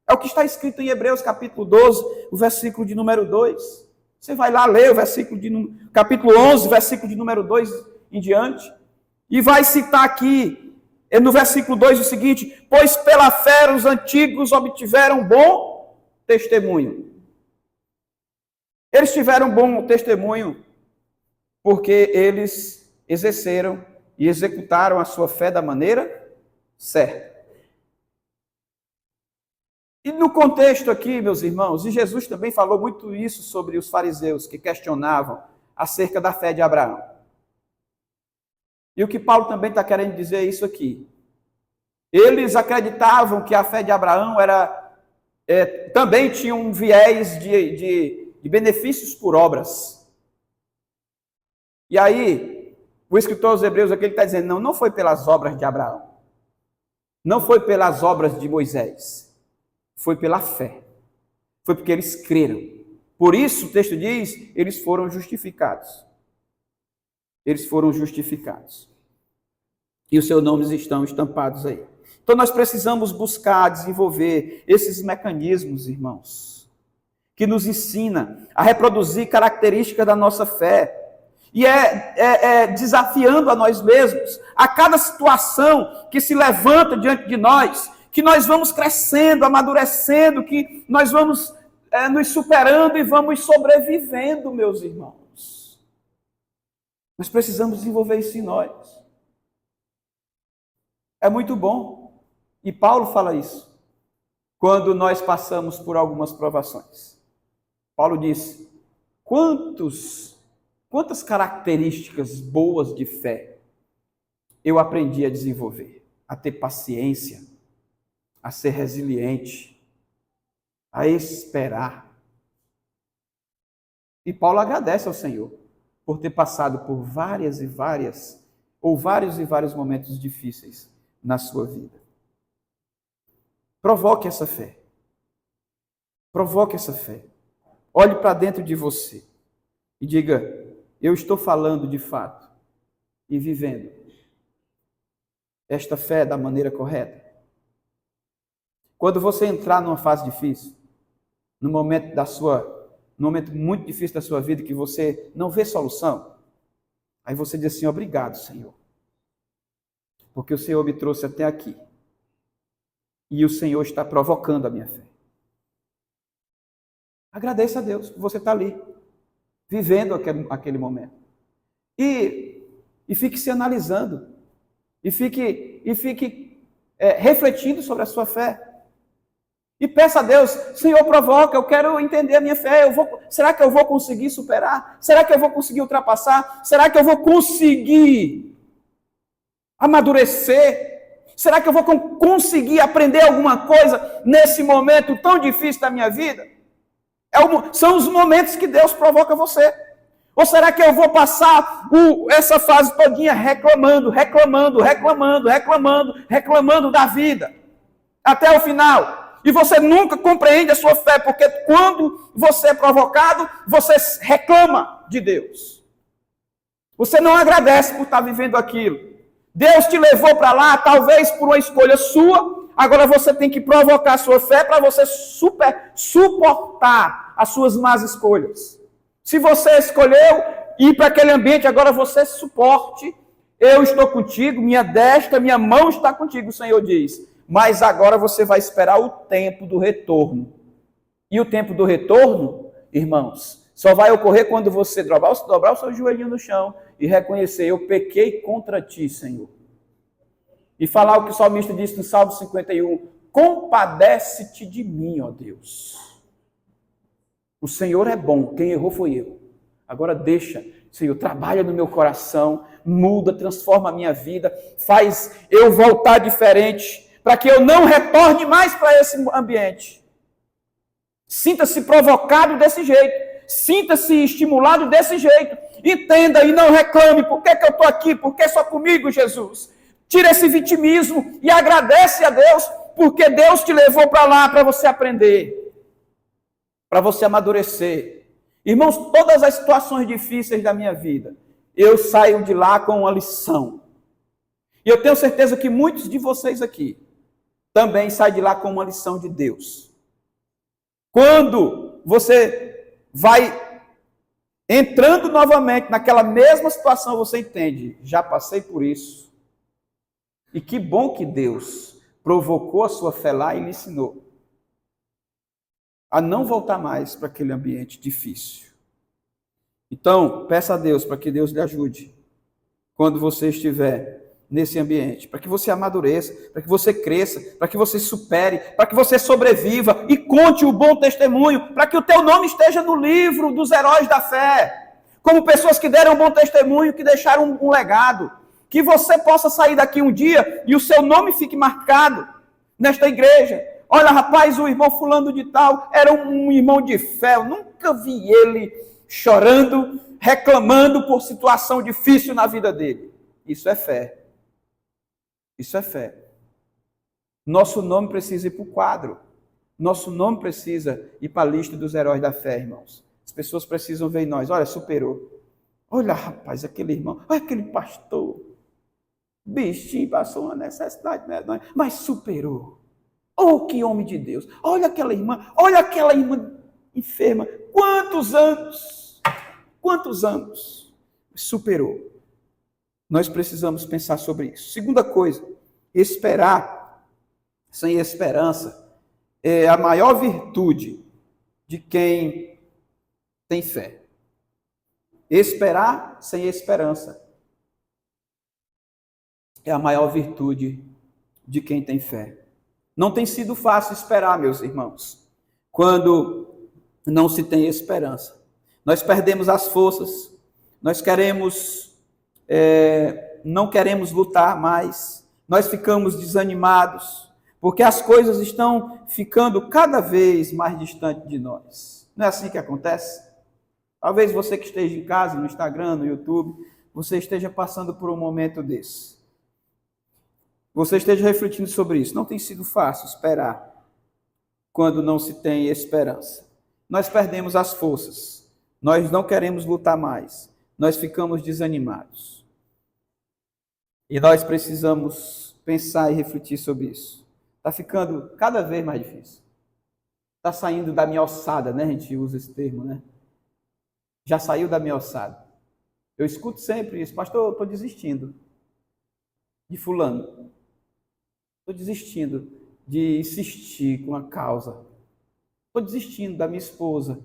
É o que está escrito em Hebreus capítulo 12, o versículo de número 2. Você vai lá ler o capítulo 11, versículo de número 2 em diante, e vai citar aqui, no versículo 2, o seguinte: pois pela fé os antigos obtiveram bom testemunho. Eles tiveram bom testemunho porque eles exerceram e executaram a sua fé da maneira certa. E no contexto aqui, meus irmãos, e Jesus também falou muito isso sobre os fariseus que questionavam acerca da fé de Abraão. E o que Paulo também está querendo dizer é isso aqui. Eles acreditavam que a fé de Abraão também tinha um viés de benefícios por obras. E aí, o escritor aos Hebreus aqui está dizendo, não foi pelas obras de Abraão, não foi pelas obras de Moisés, foi pela fé, foi porque eles creram. Por isso, o texto diz, eles foram justificados. Eles foram justificados. E os seus nomes estão estampados aí. Então, nós precisamos buscar desenvolver esses mecanismos, irmãos, que nos ensina a reproduzir características da nossa fé. E desafiando a nós mesmos, a cada situação que se levanta diante de nós, que nós vamos crescendo, amadurecendo, que nós vamos nos superando e vamos sobrevivendo, meus irmãos. Nós precisamos desenvolver isso em nós. É muito bom. E Paulo fala isso quando nós passamos por algumas provações. Paulo diz, quantas características boas de fé eu aprendi a desenvolver, a ter paciência, a ser resiliente, a esperar. E Paulo agradece ao Senhor por ter passado por vários e vários momentos difíceis na sua vida. Provoque essa fé. Provoque essa fé. Olhe para dentro de você e diga, eu estou falando de fato e vivendo esta fé da maneira correta. Quando você entrar numa fase difícil, num momento muito difícil da sua vida que você não vê solução, aí você diz assim, obrigado, Senhor, porque o Senhor me trouxe até aqui e o Senhor está provocando a minha fé. Agradeça a Deus por você estar ali, vivendo aquele momento. E fique se analisando. E fique refletindo sobre a sua fé. E peça a Deus, Senhor, provoca, eu quero entender a minha fé. Será que eu vou conseguir superar? Será que eu vou conseguir ultrapassar? Será que eu vou conseguir amadurecer? Será que eu vou conseguir aprender alguma coisa nesse momento tão difícil da minha vida? São os momentos que Deus provoca você. Ou será que eu vou passar essa fase todinha reclamando da vida, até o final? E você nunca compreende a sua fé, porque quando você é provocado, você reclama de Deus. Você não agradece por estar vivendo aquilo. Deus te levou para lá, talvez por uma escolha sua, agora você tem que provocar a sua fé para você suportar as suas más escolhas. Se você escolheu ir para aquele ambiente, agora você suporte. Eu estou contigo, minha destra, minha mão está contigo, o Senhor diz. Mas agora você vai esperar o tempo do retorno. E o tempo do retorno, irmãos, só vai ocorrer quando você dobrar o seu joelhinho no chão e reconhecer: eu pequei contra ti, Senhor. E falar o que o salmista disse no Salmo 51, compadece-te de mim, ó Deus. O Senhor é bom, quem errou foi eu. Agora deixa, Senhor, trabalha no meu coração, muda, transforma a minha vida, faz eu voltar diferente, para que eu não retorne mais para esse ambiente. Sinta-se provocado desse jeito, sinta-se estimulado desse jeito, entenda e não reclame: por que eu estou aqui, por que só comigo, Jesus? Tira esse vitimismo e agradece a Deus, porque Deus te levou para lá para você aprender, para você amadurecer. Irmãos, todas as situações difíceis da minha vida, eu saio de lá com uma lição. E eu tenho certeza que muitos de vocês aqui também saem de lá com uma lição de Deus. Quando você vai entrando novamente naquela mesma situação, você entende: já passei por isso. E que bom que Deus provocou a sua fé lá e lhe ensinou a não voltar mais para aquele ambiente difícil. Então, peça a Deus para que Deus lhe ajude quando você estiver nesse ambiente, para que você amadureça, para que você cresça, para que você supere, para que você sobreviva e conte o bom testemunho, para que o teu nome esteja no livro dos heróis da fé, como pessoas que deram um bom testemunho, que deixaram um legado, que você possa sair daqui um dia e o seu nome fique marcado nesta igreja. Olha, rapaz, o irmão fulano de tal era um irmão de fé, eu nunca vi ele chorando, reclamando por situação difícil na vida dele. Isso é fé. Isso é fé. Nosso nome precisa ir para o quadro. Nosso nome precisa ir para a lista dos heróis da fé, irmãos. As pessoas precisam ver em nós: olha, superou. Olha, rapaz, aquele irmão, olha aquele pastor. Bichinho, passou uma necessidade, né? Mas superou. Oh, que homem de Deus. Olha aquela irmã enferma. Quantos anos? Quantos anos? Superou. Nós precisamos pensar sobre isso. Segunda coisa, esperar sem esperança é a maior virtude de quem tem fé. Esperar sem esperança é a maior virtude de quem tem fé. Não tem sido fácil esperar, meus irmãos, quando não se tem esperança. Nós perdemos as forças, nós não queremos lutar mais, nós ficamos desanimados, porque as coisas estão ficando cada vez mais distantes de nós. Não é assim que acontece? Talvez você que esteja em casa, no Instagram, no YouTube, você esteja passando por um momento desse. Você esteja refletindo sobre isso. Não tem sido fácil esperar quando não se tem esperança. Nós perdemos as forças. Nós não queremos lutar mais. Nós ficamos desanimados. E nós precisamos pensar e refletir sobre isso. Está ficando cada vez mais difícil. Está saindo da minha ossada, né? A gente usa esse termo, né? Já saiu da minha ossada. Eu escuto sempre isso: pastor, eu estou desistindo de fulano. Estou desistindo de insistir com a causa. Estou desistindo da minha esposa.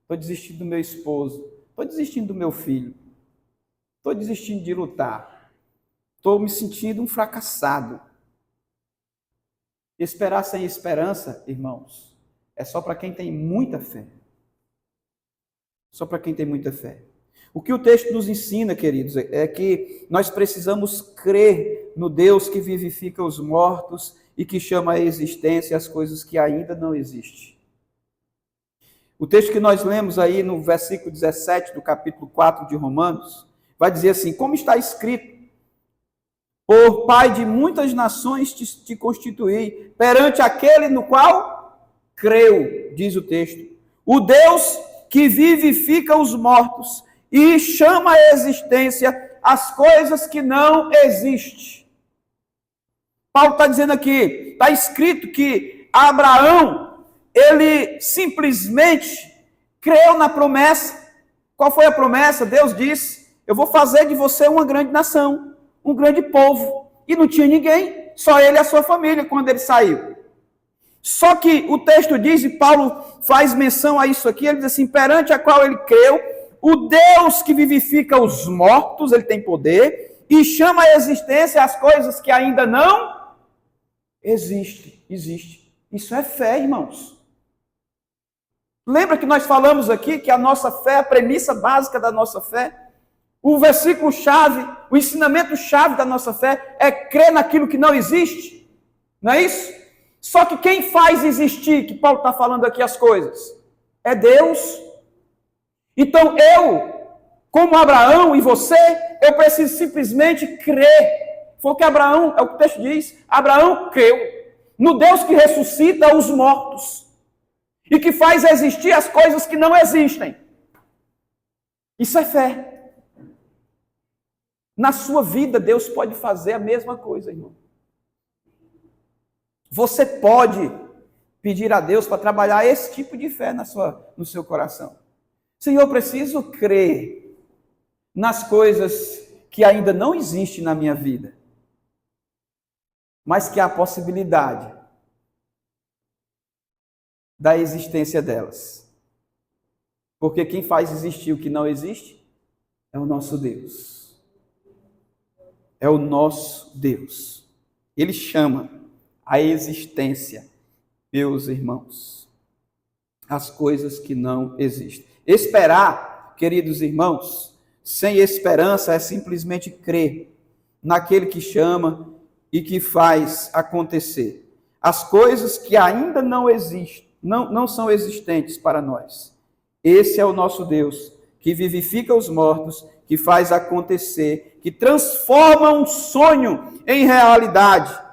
Estou desistindo do meu esposo. Estou desistindo do meu filho. Estou desistindo de lutar. Estou me sentindo um fracassado. Esperar sem esperança, irmãos, é só para quem tem muita fé. Só para quem tem muita fé. O que o texto nos ensina, queridos, é que nós precisamos crer no Deus que vivifica os mortos e que chama à existência as coisas que ainda não existem. O texto que nós lemos aí no versículo 17 do capítulo 4 de Romanos, vai dizer assim: como está escrito, por pai de muitas nações te constituí, perante aquele no qual creu, diz o texto. O Deus que vivifica os mortos e chama à existência as coisas que não existem. Paulo está dizendo aqui, está escrito que Abraão, ele simplesmente creu na promessa. Qual foi a promessa? Deus disse: eu vou fazer de você uma grande nação, um grande povo. E não tinha ninguém, só ele e a sua família quando ele saiu. Só que o texto diz, e Paulo faz menção a isso aqui, ele diz assim: perante a qual ele creu, o Deus que vivifica os mortos, ele tem poder, e chama à existência as coisas que ainda não existem. Isso é fé, irmãos. Lembra que nós falamos aqui que a nossa fé, a premissa básica da nossa fé, o versículo-chave, o ensinamento-chave da nossa fé é crer naquilo que não existe. Não é isso? Só que quem faz existir, que Paulo está falando aqui as coisas, é Deus. Então eu, como Abraão e você, eu preciso simplesmente crer. Foi o que Abraão, é o que o texto diz, Abraão creu no Deus que ressuscita os mortos e que faz existir as coisas que não existem. Isso é fé. Na sua vida, Deus pode fazer a mesma coisa, irmão. Você pode pedir a Deus para trabalhar esse tipo de fé no seu coração. Senhor, eu preciso crer nas coisas que ainda não existem na minha vida, mas que há a possibilidade da existência delas. Porque quem faz existir o que não existe é o nosso Deus. É o nosso Deus. Ele chama a existência, meus irmãos, as coisas que não existem. Esperar, queridos irmãos, sem esperança é simplesmente crer naquele que chama e que faz acontecer. As coisas que ainda não existem, não são existentes para nós. Esse é o nosso Deus, que vivifica os mortos, que faz acontecer, que transforma um sonho em realidade.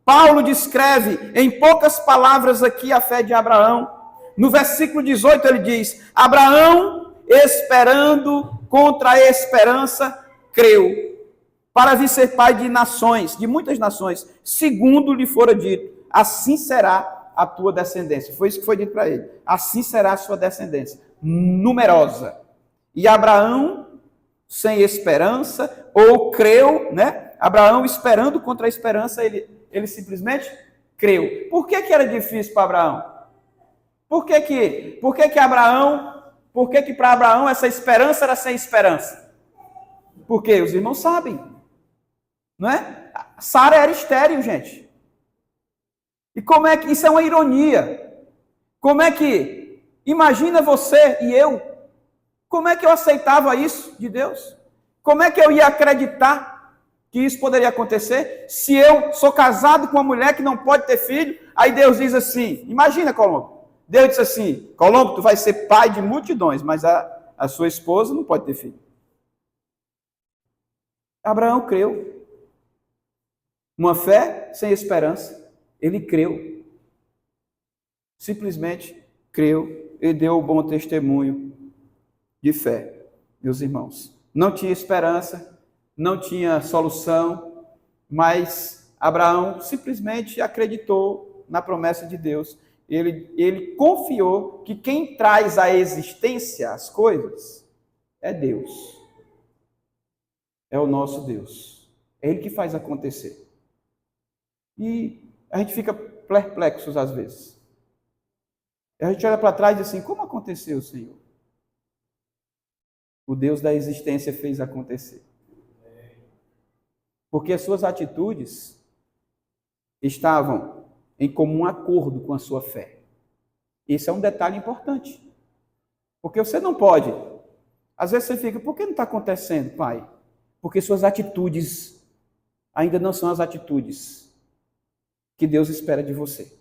Paulo descreve em poucas palavras aqui a fé de Abraão. No versículo 18 ele diz: Abraão, esperando contra a esperança, creu, para vir ser pai de nações, de muitas nações, segundo lhe fora dito, assim será a tua descendência. Foi isso que foi dito para ele. Assim será a sua descendência, numerosa. E Abraão, sem esperança, ou creu, né? Abraão, esperando contra a esperança, ele simplesmente creu. Por que era difícil para Abraão? Por que para Abraão essa esperança era sem esperança? Porque os irmãos sabem, não é? Sara era estéril, gente. E como é que isso é uma ironia? Como é que, imagina você e eu, como é que eu aceitava isso de Deus? Como é que eu ia acreditar que isso poderia acontecer se eu sou casado com uma mulher que não pode ter filho? Aí Deus diz assim, imagina, Colombo, Deus disse assim: Colombo, tu vai ser pai de multidões, mas a sua esposa não pode ter filho. Abraão creu. Uma fé sem esperança. Ele creu. Simplesmente creu e deu o bom testemunho de fé, meus irmãos. Não tinha esperança, não tinha solução, mas Abraão simplesmente acreditou na promessa de Deus. Ele confiou que quem traz à existência as coisas é Deus. É o nosso Deus. É Ele que faz acontecer. E a gente fica perplexos às vezes. A gente olha para trás e diz assim: como aconteceu, Senhor? O Deus da existência fez acontecer. Porque as suas atitudes estavam em comum acordo com a sua fé. Esse é um detalhe importante. Porque você não pode. Às vezes você fica: por que não está acontecendo, pai? Porque suas atitudes ainda não são as atitudes que Deus espera de você.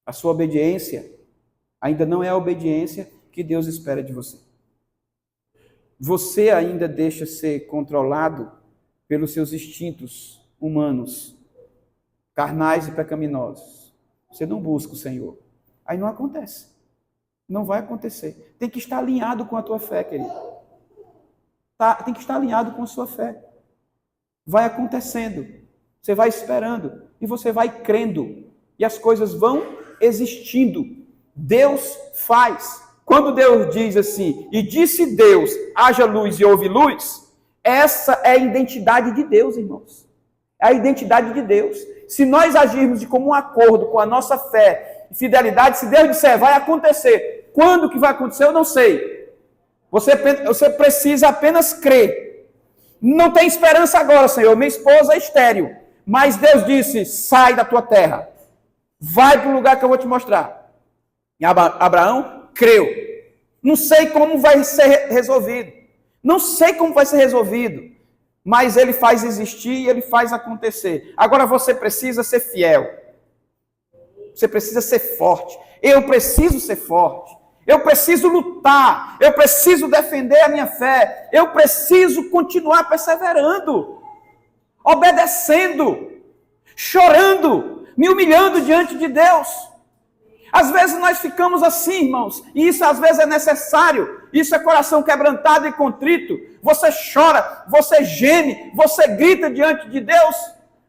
A sua obediência Ainda não é a obediência que Deus espera de você. Você ainda deixa ser controlado pelos seus instintos humanos, carnais e pecaminosos. Você não busca o Senhor. Aí não acontece. Não vai acontecer. Tem que estar alinhado com a tua fé, querido. Tem que estar alinhado com a sua fé. Vai acontecendo. Você vai esperando. E você vai crendo. E as coisas vão existindo. Deus faz. Quando Deus diz assim, e disse Deus, haja luz e houve luz, essa é a identidade de Deus, irmãos. É a identidade de Deus. Se nós agirmos de comum acordo com a nossa fé e fidelidade, se Deus disser, vai acontecer. Quando que vai acontecer, eu não sei. Você precisa apenas crer. Não tem esperança agora, Senhor. Minha esposa é estéril. Mas Deus disse, sai da tua terra. Vai para o lugar que eu vou te mostrar. E Abraão creu. Não sei como vai ser resolvido. Não sei como vai ser resolvido. Mas ele faz existir e ele faz acontecer. Agora você precisa ser fiel. Você precisa ser forte. Eu preciso ser forte. Eu preciso lutar. Eu preciso defender a minha fé. Eu preciso continuar perseverando. Obedecendo. Chorando. Me humilhando diante de Deus. Às vezes nós ficamos assim, irmãos, e isso às vezes é necessário, isso é coração quebrantado e contrito, você chora, você geme, você grita diante de Deus,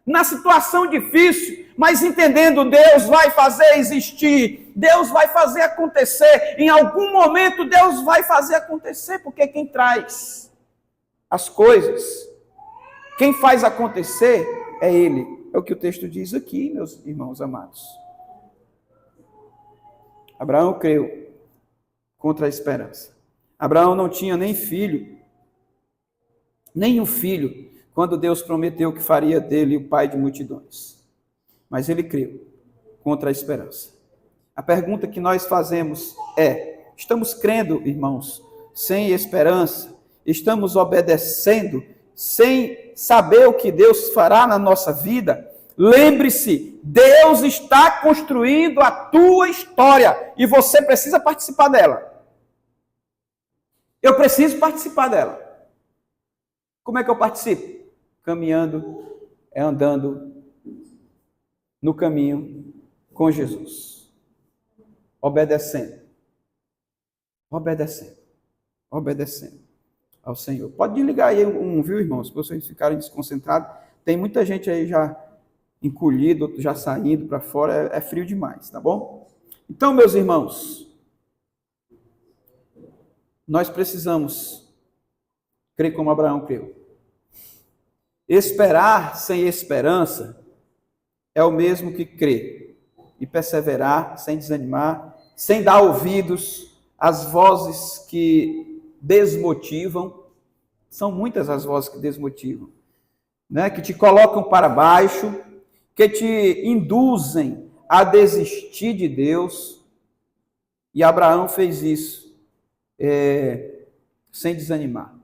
na situação difícil, mas entendendo, Deus vai fazer existir, Deus vai fazer acontecer, em algum momento Deus vai fazer acontecer, porque quem traz as coisas, quem faz acontecer é Ele, é o que o texto diz aqui, meus irmãos amados. Abraão creu contra a esperança. Abraão não tinha nem filho, quando Deus prometeu que faria dele o pai de multidões. Mas ele creu contra a esperança. A pergunta que nós fazemos é, estamos crendo, irmãos, sem esperança? Estamos obedecendo, sem saber o que Deus fará na nossa vida? Lembre-se, Deus está construindo a tua história e você precisa participar dela. Eu preciso participar dela. Como é que eu participo? Caminhando, andando no caminho com Jesus. Obedecendo ao Senhor. Pode desligar aí viu, irmãos? Se vocês ficarem desconcentrados, tem muita gente aí já encolhido, já saindo para fora, é frio demais, tá bom? Então, meus irmãos, nós precisamos crer como Abraão creu. Esperar sem esperança é o mesmo que crer e perseverar sem desanimar, sem dar ouvidos às vozes que desmotivam. São muitas as vozes que desmotivam, né? Que te colocam para baixo, que te induzem a desistir de Deus. E Abraão fez isso sem desanimar.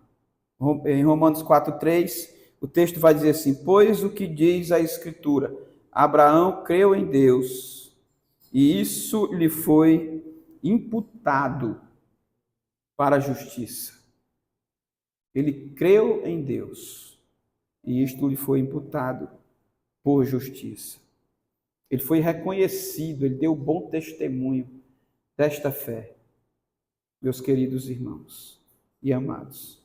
Em Romanos 4:3, o texto vai dizer assim, pois o que diz a Escritura, Abraão creu em Deus, e isso lhe foi imputado para a justiça. Ele creu em Deus, e isto lhe foi imputado por justiça. Ele foi reconhecido, ele deu bom testemunho desta fé, meus queridos irmãos e amados.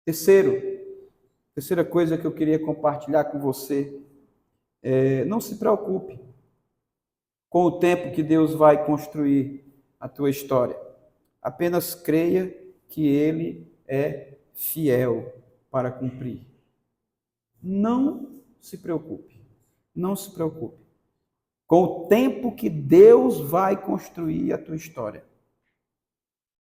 Terceira coisa que eu queria compartilhar com você, não se preocupe com o tempo que Deus vai construir a tua história. Apenas creia que Ele é fiel para cumprir. Não se preocupe com o tempo que Deus vai construir a tua história.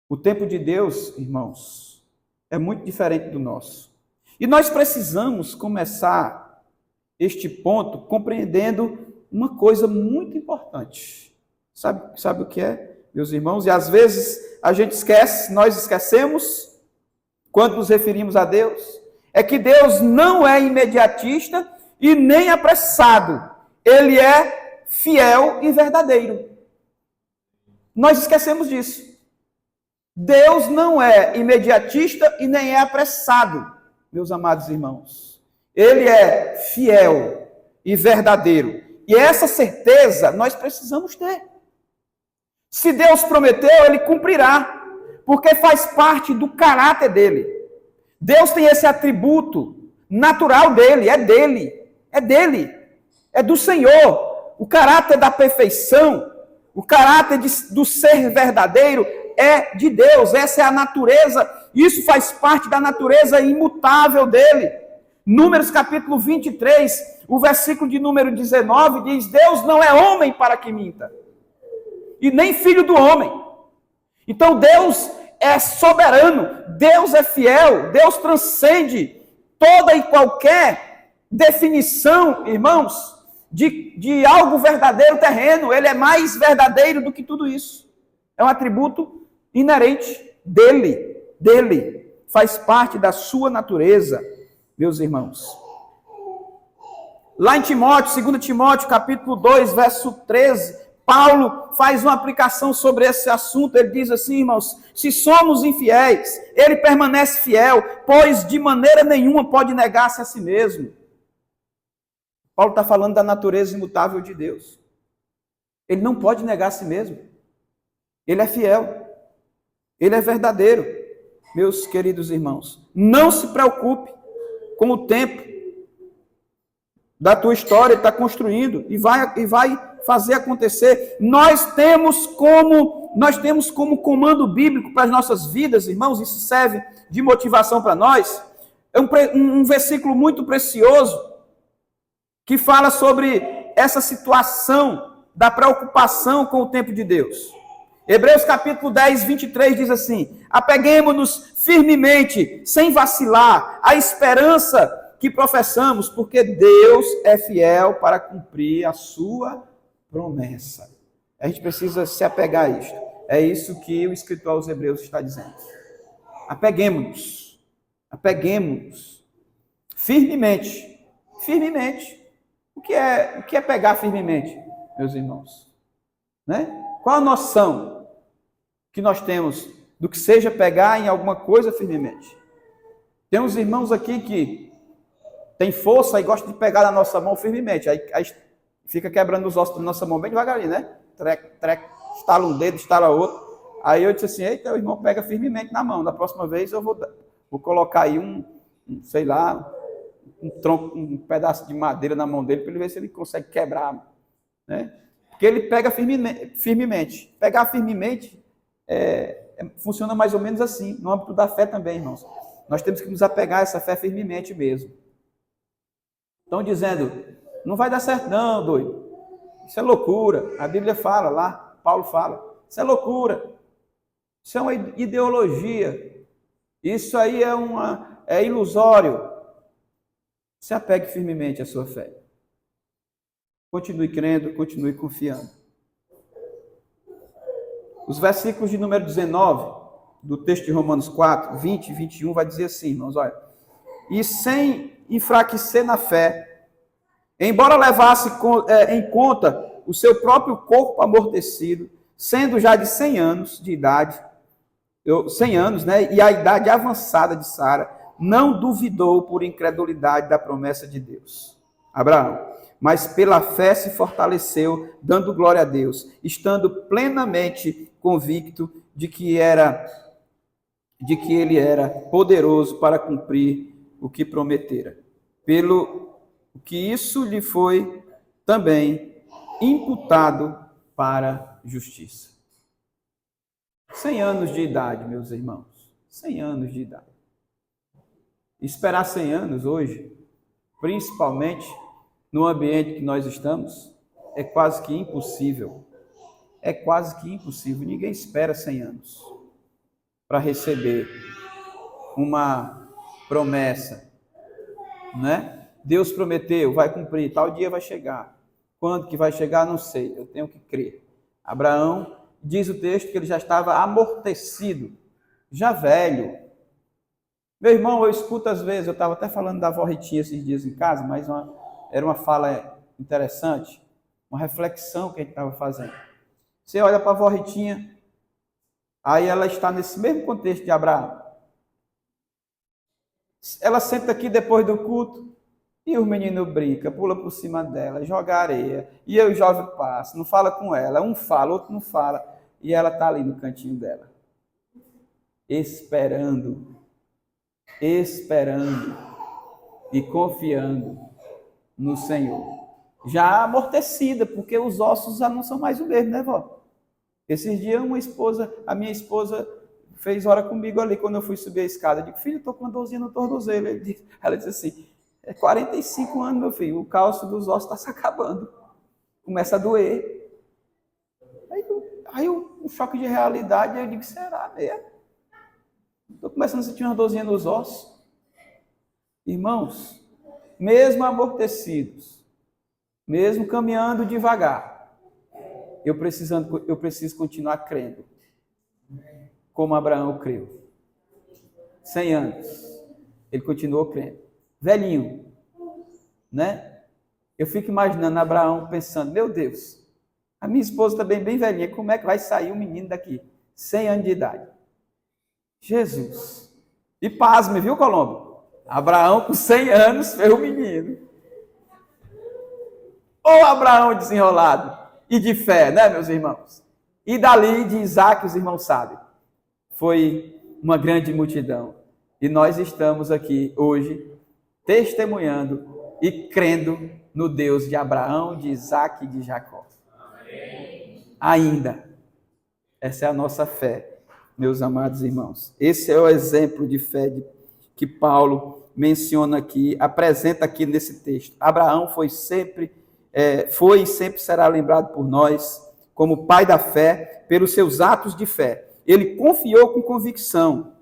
O tempo de Deus, irmãos, é muito diferente do nosso. E nós precisamos começar este ponto compreendendo uma coisa muito importante. Sabe o que é, meus irmãos? E às vezes a gente esquece, nós esquecemos, quando nos referimos a Deus, é que Deus não é imediatista e nem apressado. Ele é fiel e verdadeiro. Nós esquecemos disso. Deus não é imediatista e nem é apressado, meus amados irmãos. Ele é fiel e verdadeiro. E essa certeza nós precisamos ter. Se Deus prometeu, Ele cumprirá, porque faz parte do caráter dele. Deus tem esse atributo natural dele, é do Senhor. O caráter da perfeição, o caráter do ser verdadeiro é de Deus, essa é a natureza, isso faz parte da natureza imutável dele. Números capítulo 23, o versículo de número 19 diz: Deus não é homem para que minta, e nem filho do homem. Então Deus é soberano, Deus é fiel, Deus transcende toda e qualquer definição, irmãos, de algo verdadeiro terreno. Ele é mais verdadeiro do que tudo isso. É um atributo inerente dele, faz parte da sua natureza, meus irmãos. Lá em Timóteo, 2 Timóteo, capítulo 2, verso 13, Paulo faz uma aplicação sobre esse assunto. Ele diz assim, irmãos: se somos infiéis, ele permanece fiel, pois de maneira nenhuma pode negar-se a si mesmo. Paulo está falando da natureza imutável de Deus. Ele não pode negar a si mesmo. Ele é fiel. Ele é verdadeiro. Meus queridos irmãos, não se preocupe com o tempo da tua história. Ele está construindo e vai fazer acontecer. Nós temos como comando bíblico para as nossas vidas, irmãos, isso serve de motivação para nós. É um versículo muito precioso que fala sobre essa situação da preocupação com o tempo de Deus. Hebreus capítulo 10, 23 diz assim: apeguemo-nos firmemente, sem vacilar, à esperança que professamos, porque Deus é fiel para cumprir a sua promessa. A gente precisa se apegar a isto. É isso que o escritor aos Hebreus está dizendo. Apeguemo-nos firmemente. O que é pegar firmemente, meus irmãos? Né? Qual a noção que nós temos do que seja pegar em alguma coisa firmemente? Tem uns irmãos aqui que tem força e gosta de pegar na nossa mão firmemente. Aí fica quebrando os ossos da nossa mão bem devagarinho, né? Estala um dedo, estala outro. Aí eu disse assim: eita, o irmão pega firmemente na mão. Da próxima vez eu vou colocar aí um tronco, um pedaço de madeira na mão dele, para ele ver se ele consegue quebrar, né? Porque ele pega firmemente. Pegar firmemente funciona mais ou menos assim, no âmbito da fé também, irmãos. Nós temos que nos apegar a essa fé firmemente mesmo. Estão dizendo: não vai dar certo não, doido. Isso é loucura. A Bíblia fala lá, Paulo fala: isso é loucura. Isso é uma ideologia. Isso aí é ilusório. Se apegue firmemente à sua fé. Continue crendo, continue confiando. Os versículos de número 19, do texto de Romanos 4, 20 e 21, vai dizer assim, irmãos, olha: e sem enfraquecer na fé, embora levasse em conta o seu próprio corpo amortecido, sendo já de 100 anos de idade, 100 anos, né, e a idade avançada de Sara, não duvidou por incredulidade da promessa de Deus, Abraão, mas pela fé se fortaleceu, dando glória a Deus, estando plenamente convicto de que ele era poderoso para cumprir o que prometera, pelo que isso lhe foi também imputado para justiça. 100 anos de idade, meus irmãos, 100 anos de idade. Esperar 100 anos hoje, principalmente no ambiente que nós estamos, é quase que impossível. É quase que impossível. Ninguém espera 100 anos para receber uma promessa, né? Deus prometeu, vai cumprir, tal dia vai chegar. Quando que vai chegar, não sei, eu tenho que crer. Abraão, diz o texto que ele já estava amortecido, já velho. Meu irmão, eu escuto às vezes, eu estava até falando da avó Ritinha esses dias em casa, mas era uma fala interessante. uma reflexão que a gente estava fazendo. Você olha para a avó Ritinha, aí ela está nesse mesmo contexto de Abraão. Ela senta aqui depois do culto e o menino brinca, pula por cima dela, joga areia, e eu jovem passo, não fala com ela, um fala, outro não fala, e ela está ali no cantinho dela, esperando e confiando no Senhor. Já amortecida, porque os ossos já não são mais o mesmo, né, vó? Esses dias a minha esposa fez hora comigo ali quando eu fui subir a escada. Eu digo, filho, eu estou com uma dorzinha no tornozelo. Ela disse assim, 45 anos, meu filho, o cálcio dos ossos está se acabando. Começa a doer. Aí um choque de realidade, eu digo, será mesmo? Estou começando a sentir uma dorzinha nos ossos. Irmãos, mesmo amortecidos, mesmo caminhando devagar, eu preciso continuar crendo, como Abraão creu. 100 anos, ele continuou crendo. Velhinho, né? Eu fico imaginando Abraão pensando, meu Deus, a minha esposa também bem velhinha, como é que vai sair um menino daqui? 100 anos de idade. Jesus. E pasme, viu, Colombo? Abraão com 100 anos fez o menino. Ou Abraão desenrolado e de fé, né, meus irmãos? E dali de Isaac, os irmãos sabem, foi uma grande multidão. E nós estamos aqui hoje testemunhando e crendo no Deus de Abraão, de Isaac e de Jacó. Amém. Ainda. Essa é a nossa fé, meus amados irmãos. Esse é o exemplo de fé que Paulo menciona aqui, apresenta aqui nesse texto. Abraão foi e sempre será lembrado por nós como pai da fé, pelos seus atos de fé. Ele confiou com convicção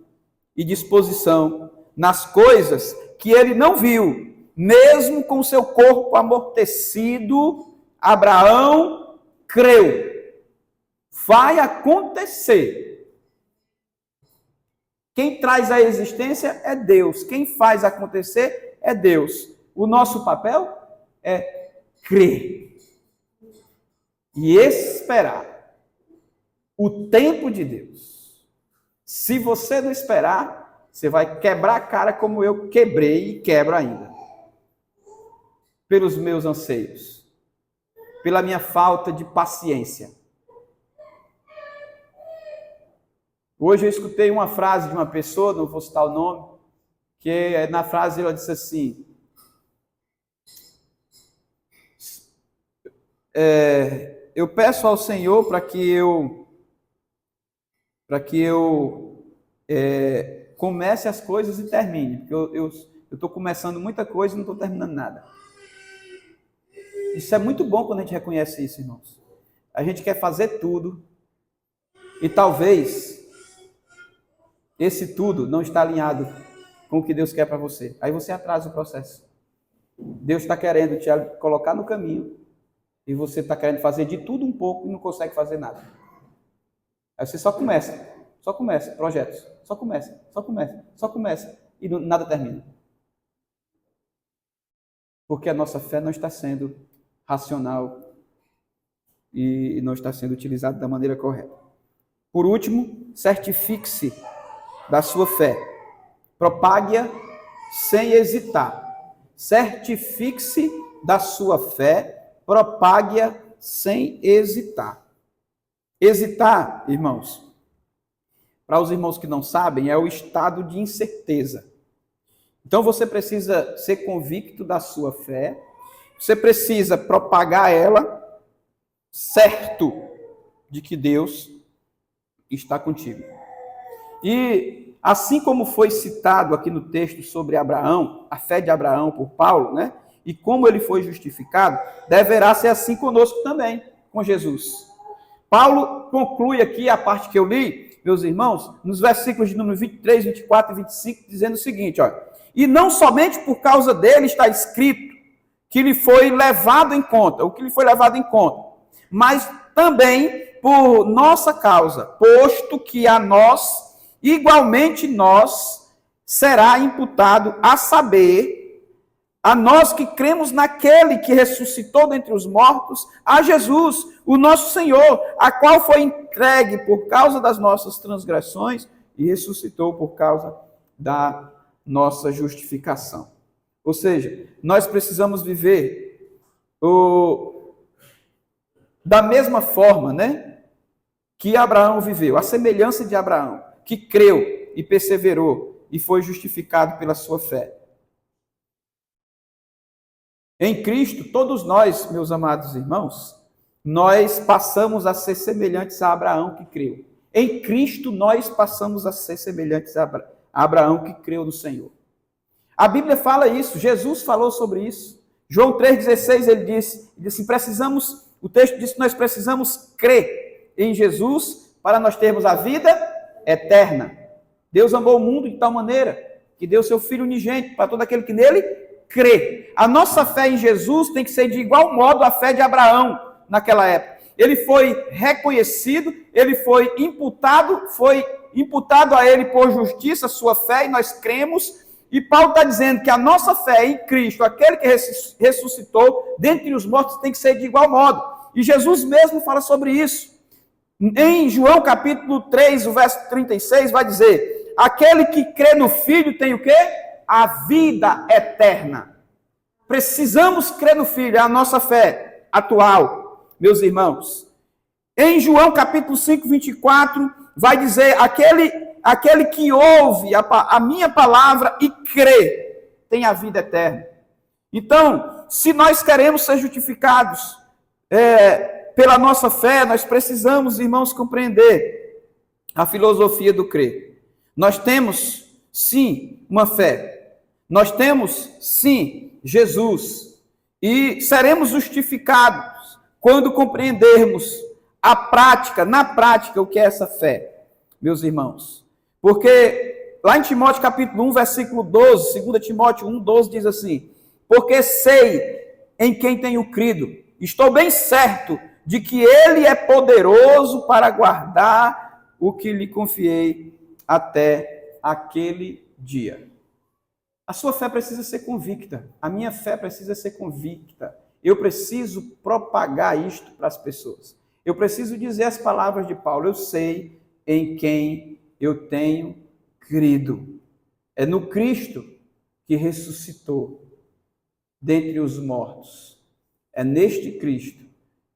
e disposição nas coisas que ele não viu, mesmo com seu corpo amortecido. Abraão creu. Vai acontecer. Quem traz a existência é Deus. Quem faz acontecer é Deus. O nosso papel é crer e esperar o tempo de Deus. Se você não esperar, você vai quebrar a cara como eu quebrei e quebro ainda. Pelos meus anseios, pela minha falta de paciência. Hoje eu escutei uma frase de uma pessoa, não vou citar o nome, que na frase ela disse assim, eu peço ao Senhor para que eu comece as coisas e termine, porque eu estou começando muita coisa e não estou terminando nada. Isso é muito bom quando a gente reconhece isso, irmãos. A gente quer fazer tudo e talvez esse tudo não está alinhado com o que Deus quer para você. Aí você atrasa o processo. Deus está querendo te colocar no caminho e você está querendo fazer de tudo um pouco e não consegue fazer nada. Aí você só começa projetos, só começa e nada termina. Porque a nossa fé não está sendo racional e não está sendo utilizada da maneira correta. Por último, certifique-se da sua fé. Propague-a sem hesitar. Certifique-se da sua fé. Propague-a sem hesitar. Hesitar, irmãos, para os irmãos que não sabem, é o estado de incerteza. Então você precisa ser convicto da sua fé, você precisa propagar ela, certo de que Deus está contigo. E assim como foi citado aqui no texto sobre Abraão, a fé de Abraão por Paulo, né? E como ele foi justificado, deverá ser assim conosco também, com Jesus. Paulo conclui aqui a parte que eu li, meus irmãos, nos versículos de número 23, 24 e 25, dizendo o seguinte, olha, e não somente por causa dele está escrito que lhe foi levado em conta, o que lhe foi levado em conta, mas também por nossa causa, posto que a nós, igualmente nós, será imputado a saber A nós que cremos naquele que ressuscitou dentre os mortos, a Jesus, o nosso Senhor, a qual foi entregue por causa das nossas transgressões e ressuscitou por causa da nossa justificação. Ou seja, nós precisamos viver da mesma forma, né, que Abraão viveu, a semelhança de Abraão, que creu e perseverou e foi justificado pela sua fé. Em Cristo, todos nós, meus amados irmãos, nós passamos a ser semelhantes a Abraão que creu. Em Cristo, nós passamos a ser semelhantes a Abraão que creu no Senhor. A Bíblia fala isso, Jesus falou sobre isso. João 3,16, ele disse assim, o texto diz que nós precisamos crer em Jesus para nós termos a vida eterna. Deus amou o mundo de tal maneira que deu seu Filho unigênito para todo aquele que nele crê. A nossa fé em Jesus tem que ser de igual modo à fé de Abraão naquela época. Ele foi reconhecido, ele foi imputado a ele por justiça, sua fé, e nós cremos. E Paulo está dizendo que a nossa fé em Cristo, aquele que ressuscitou dentre os mortos, tem que ser de igual modo. E Jesus mesmo fala sobre isso. Em João capítulo 3, o verso 36, vai dizer: aquele que crê no Filho tem o quê? A vida eterna. Precisamos crer no Filho, é a nossa fé atual, meus irmãos. Em João capítulo 5, 24, vai dizer: aquele que ouve a minha palavra e crê, tem a vida eterna. Então, se nós queremos ser justificados pela nossa fé, nós precisamos, irmãos, compreender a filosofia do crer. Nós temos, sim, uma fé. Nós temos, sim, Jesus. E seremos justificados quando compreendermos na prática, o que é essa fé, meus irmãos. Porque lá em Timóteo capítulo 1, versículo 12, 2 Timóteo 1, 12, diz assim: porque sei em quem tenho crido, estou bem certo de que ele é poderoso para guardar o que lhe confiei até aquele dia. A sua fé precisa ser convicta, a minha fé precisa ser convicta. Eu preciso propagar isto para as pessoas. Eu preciso dizer as palavras de Paulo: eu sei em quem eu tenho crido. É no Cristo que ressuscitou dentre os mortos. É neste Cristo,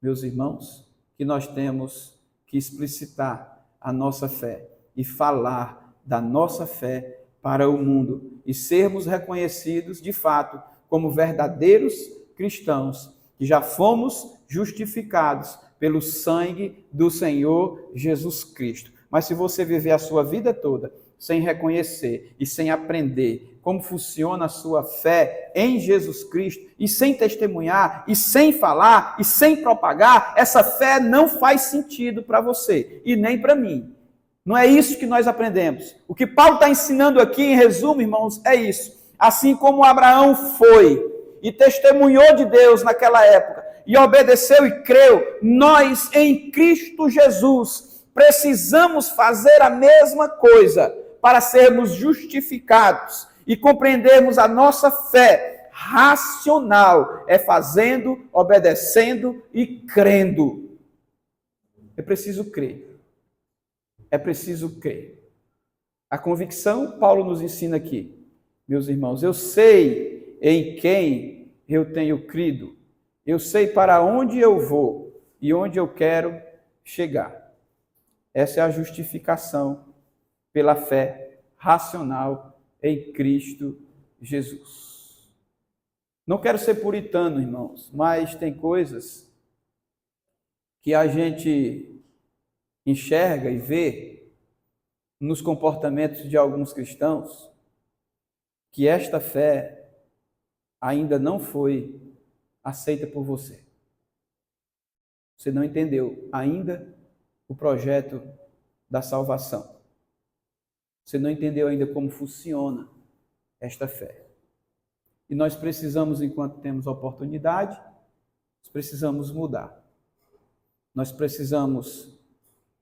meus irmãos, que nós temos que explicitar a nossa fé e falar da nossa fé para o mundo e sermos reconhecidos de fato como verdadeiros cristãos que já fomos justificados pelo sangue do Senhor Jesus Cristo. Mas se você viver a sua vida toda sem reconhecer e sem aprender como funciona a sua fé em Jesus Cristo, e sem testemunhar, e sem falar, e sem propagar, essa fé não faz sentido para você, e nem para mim. Não é isso que nós aprendemos. O que Paulo está ensinando aqui, em resumo, irmãos, é isso. Assim como Abraão foi e testemunhou de Deus naquela época, e obedeceu e creu, nós em Cristo Jesus precisamos fazer a mesma coisa para sermos justificados e compreendermos a nossa fé racional, é fazendo, obedecendo e crendo. É preciso crer. É preciso crer. A convicção, Paulo nos ensina aqui, meus irmãos, eu sei em quem eu tenho crido, eu sei para onde eu vou e onde eu quero chegar. Essa é a justificação pela fé racional em Cristo Jesus. Não quero ser puritano, irmãos, mas tem coisas que a gente enxerga e vê nos comportamentos de alguns cristãos que esta fé ainda não foi aceita por você. Você não entendeu ainda o projeto da salvação. Você não entendeu ainda como funciona esta fé. E nós precisamos, enquanto temos oportunidade, nós precisamos mudar. Nós precisamos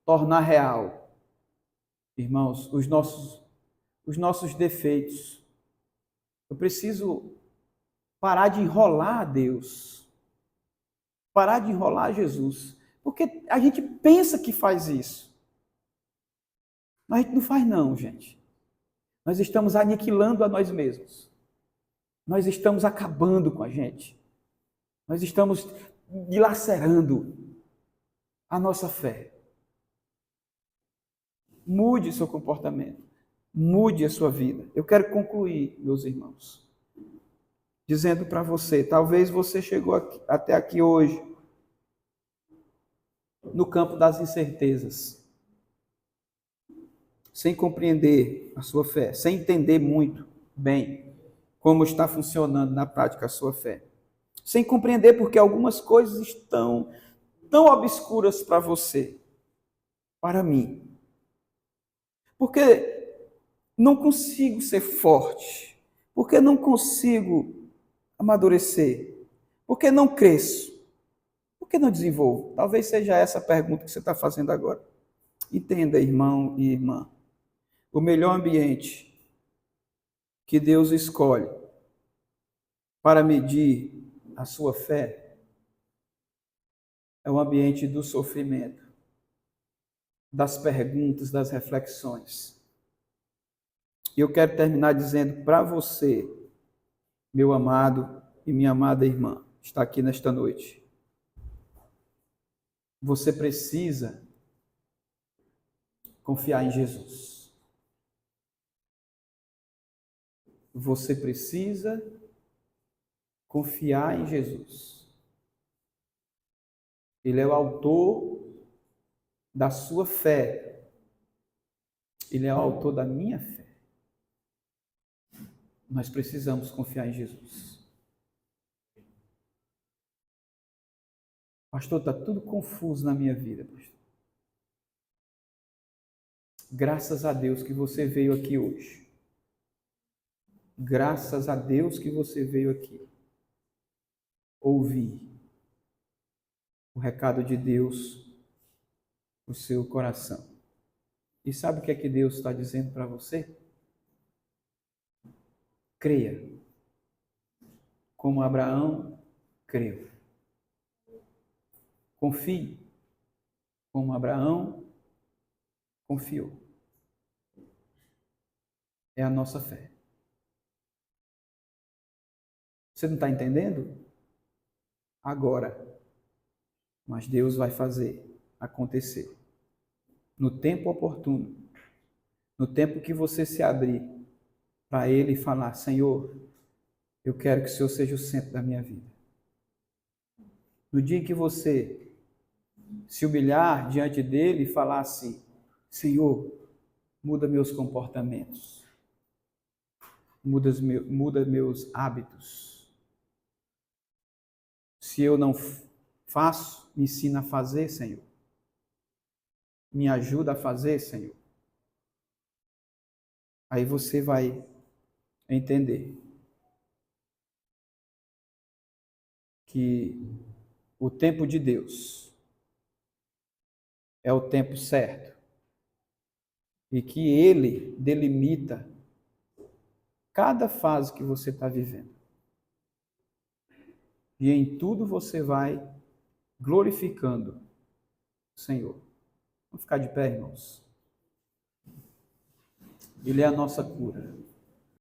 tornar real, irmãos, os nossos defeitos. Eu preciso parar de enrolar Deus, parar de enrolar Jesus, porque a gente pensa que faz isso, mas a gente não faz não, gente. Nós estamos aniquilando a nós mesmos, nós estamos acabando com a gente, nós estamos dilacerando a nossa fé. Mude seu comportamento, mude a sua vida. Eu quero concluir, meus irmãos, dizendo para você, talvez você chegou até aqui hoje, no campo das incertezas, sem compreender a sua fé, sem entender muito bem como está funcionando na prática a sua fé, sem compreender porque algumas coisas estão tão obscuras para você, para mim, porque não consigo ser forte, porque não consigo amadurecer, porque não cresço, porque não desenvolvo. Talvez seja essa a pergunta que você está fazendo agora. Entenda, irmão e irmã, o melhor ambiente que Deus escolhe para medir a sua fé é o ambiente do sofrimento, das perguntas, das reflexões. E eu quero terminar dizendo para você, meu amado e minha amada irmã, que está aqui nesta noite, você precisa confiar em Jesus. Você precisa confiar em Jesus. Ele é o autor da sua fé. Ele é o autor da minha fé. Nós precisamos confiar em Jesus. Pastor, está tudo confuso na minha vida, pastor. Graças a Deus que você veio aqui hoje. Graças a Deus que você veio aqui ouvir o recado de Deus no seu coração. E sabe o que é que Deus está dizendo para você? Creia, como Abraão creu. Confie, como Abraão confiou. É a nossa fé. Você não está entendendo? Agora. Mas Deus vai fazer acontecer. No tempo oportuno. No tempo que você se abrir para Ele e falar, Senhor, eu quero que o Senhor seja o centro da minha vida. No dia em que você se humilhar diante dEle e falar assim, Senhor, muda meus comportamentos. Muda meus hábitos. Se eu não faço, me ensina a fazer, Senhor. Me ajuda a fazer, Senhor. Aí você vai entender que o tempo de Deus é o tempo certo e que Ele delimita cada fase que você está vivendo. E em tudo você vai glorificando o Senhor. Vamos ficar de pé, irmãos. Ele é a nossa cura.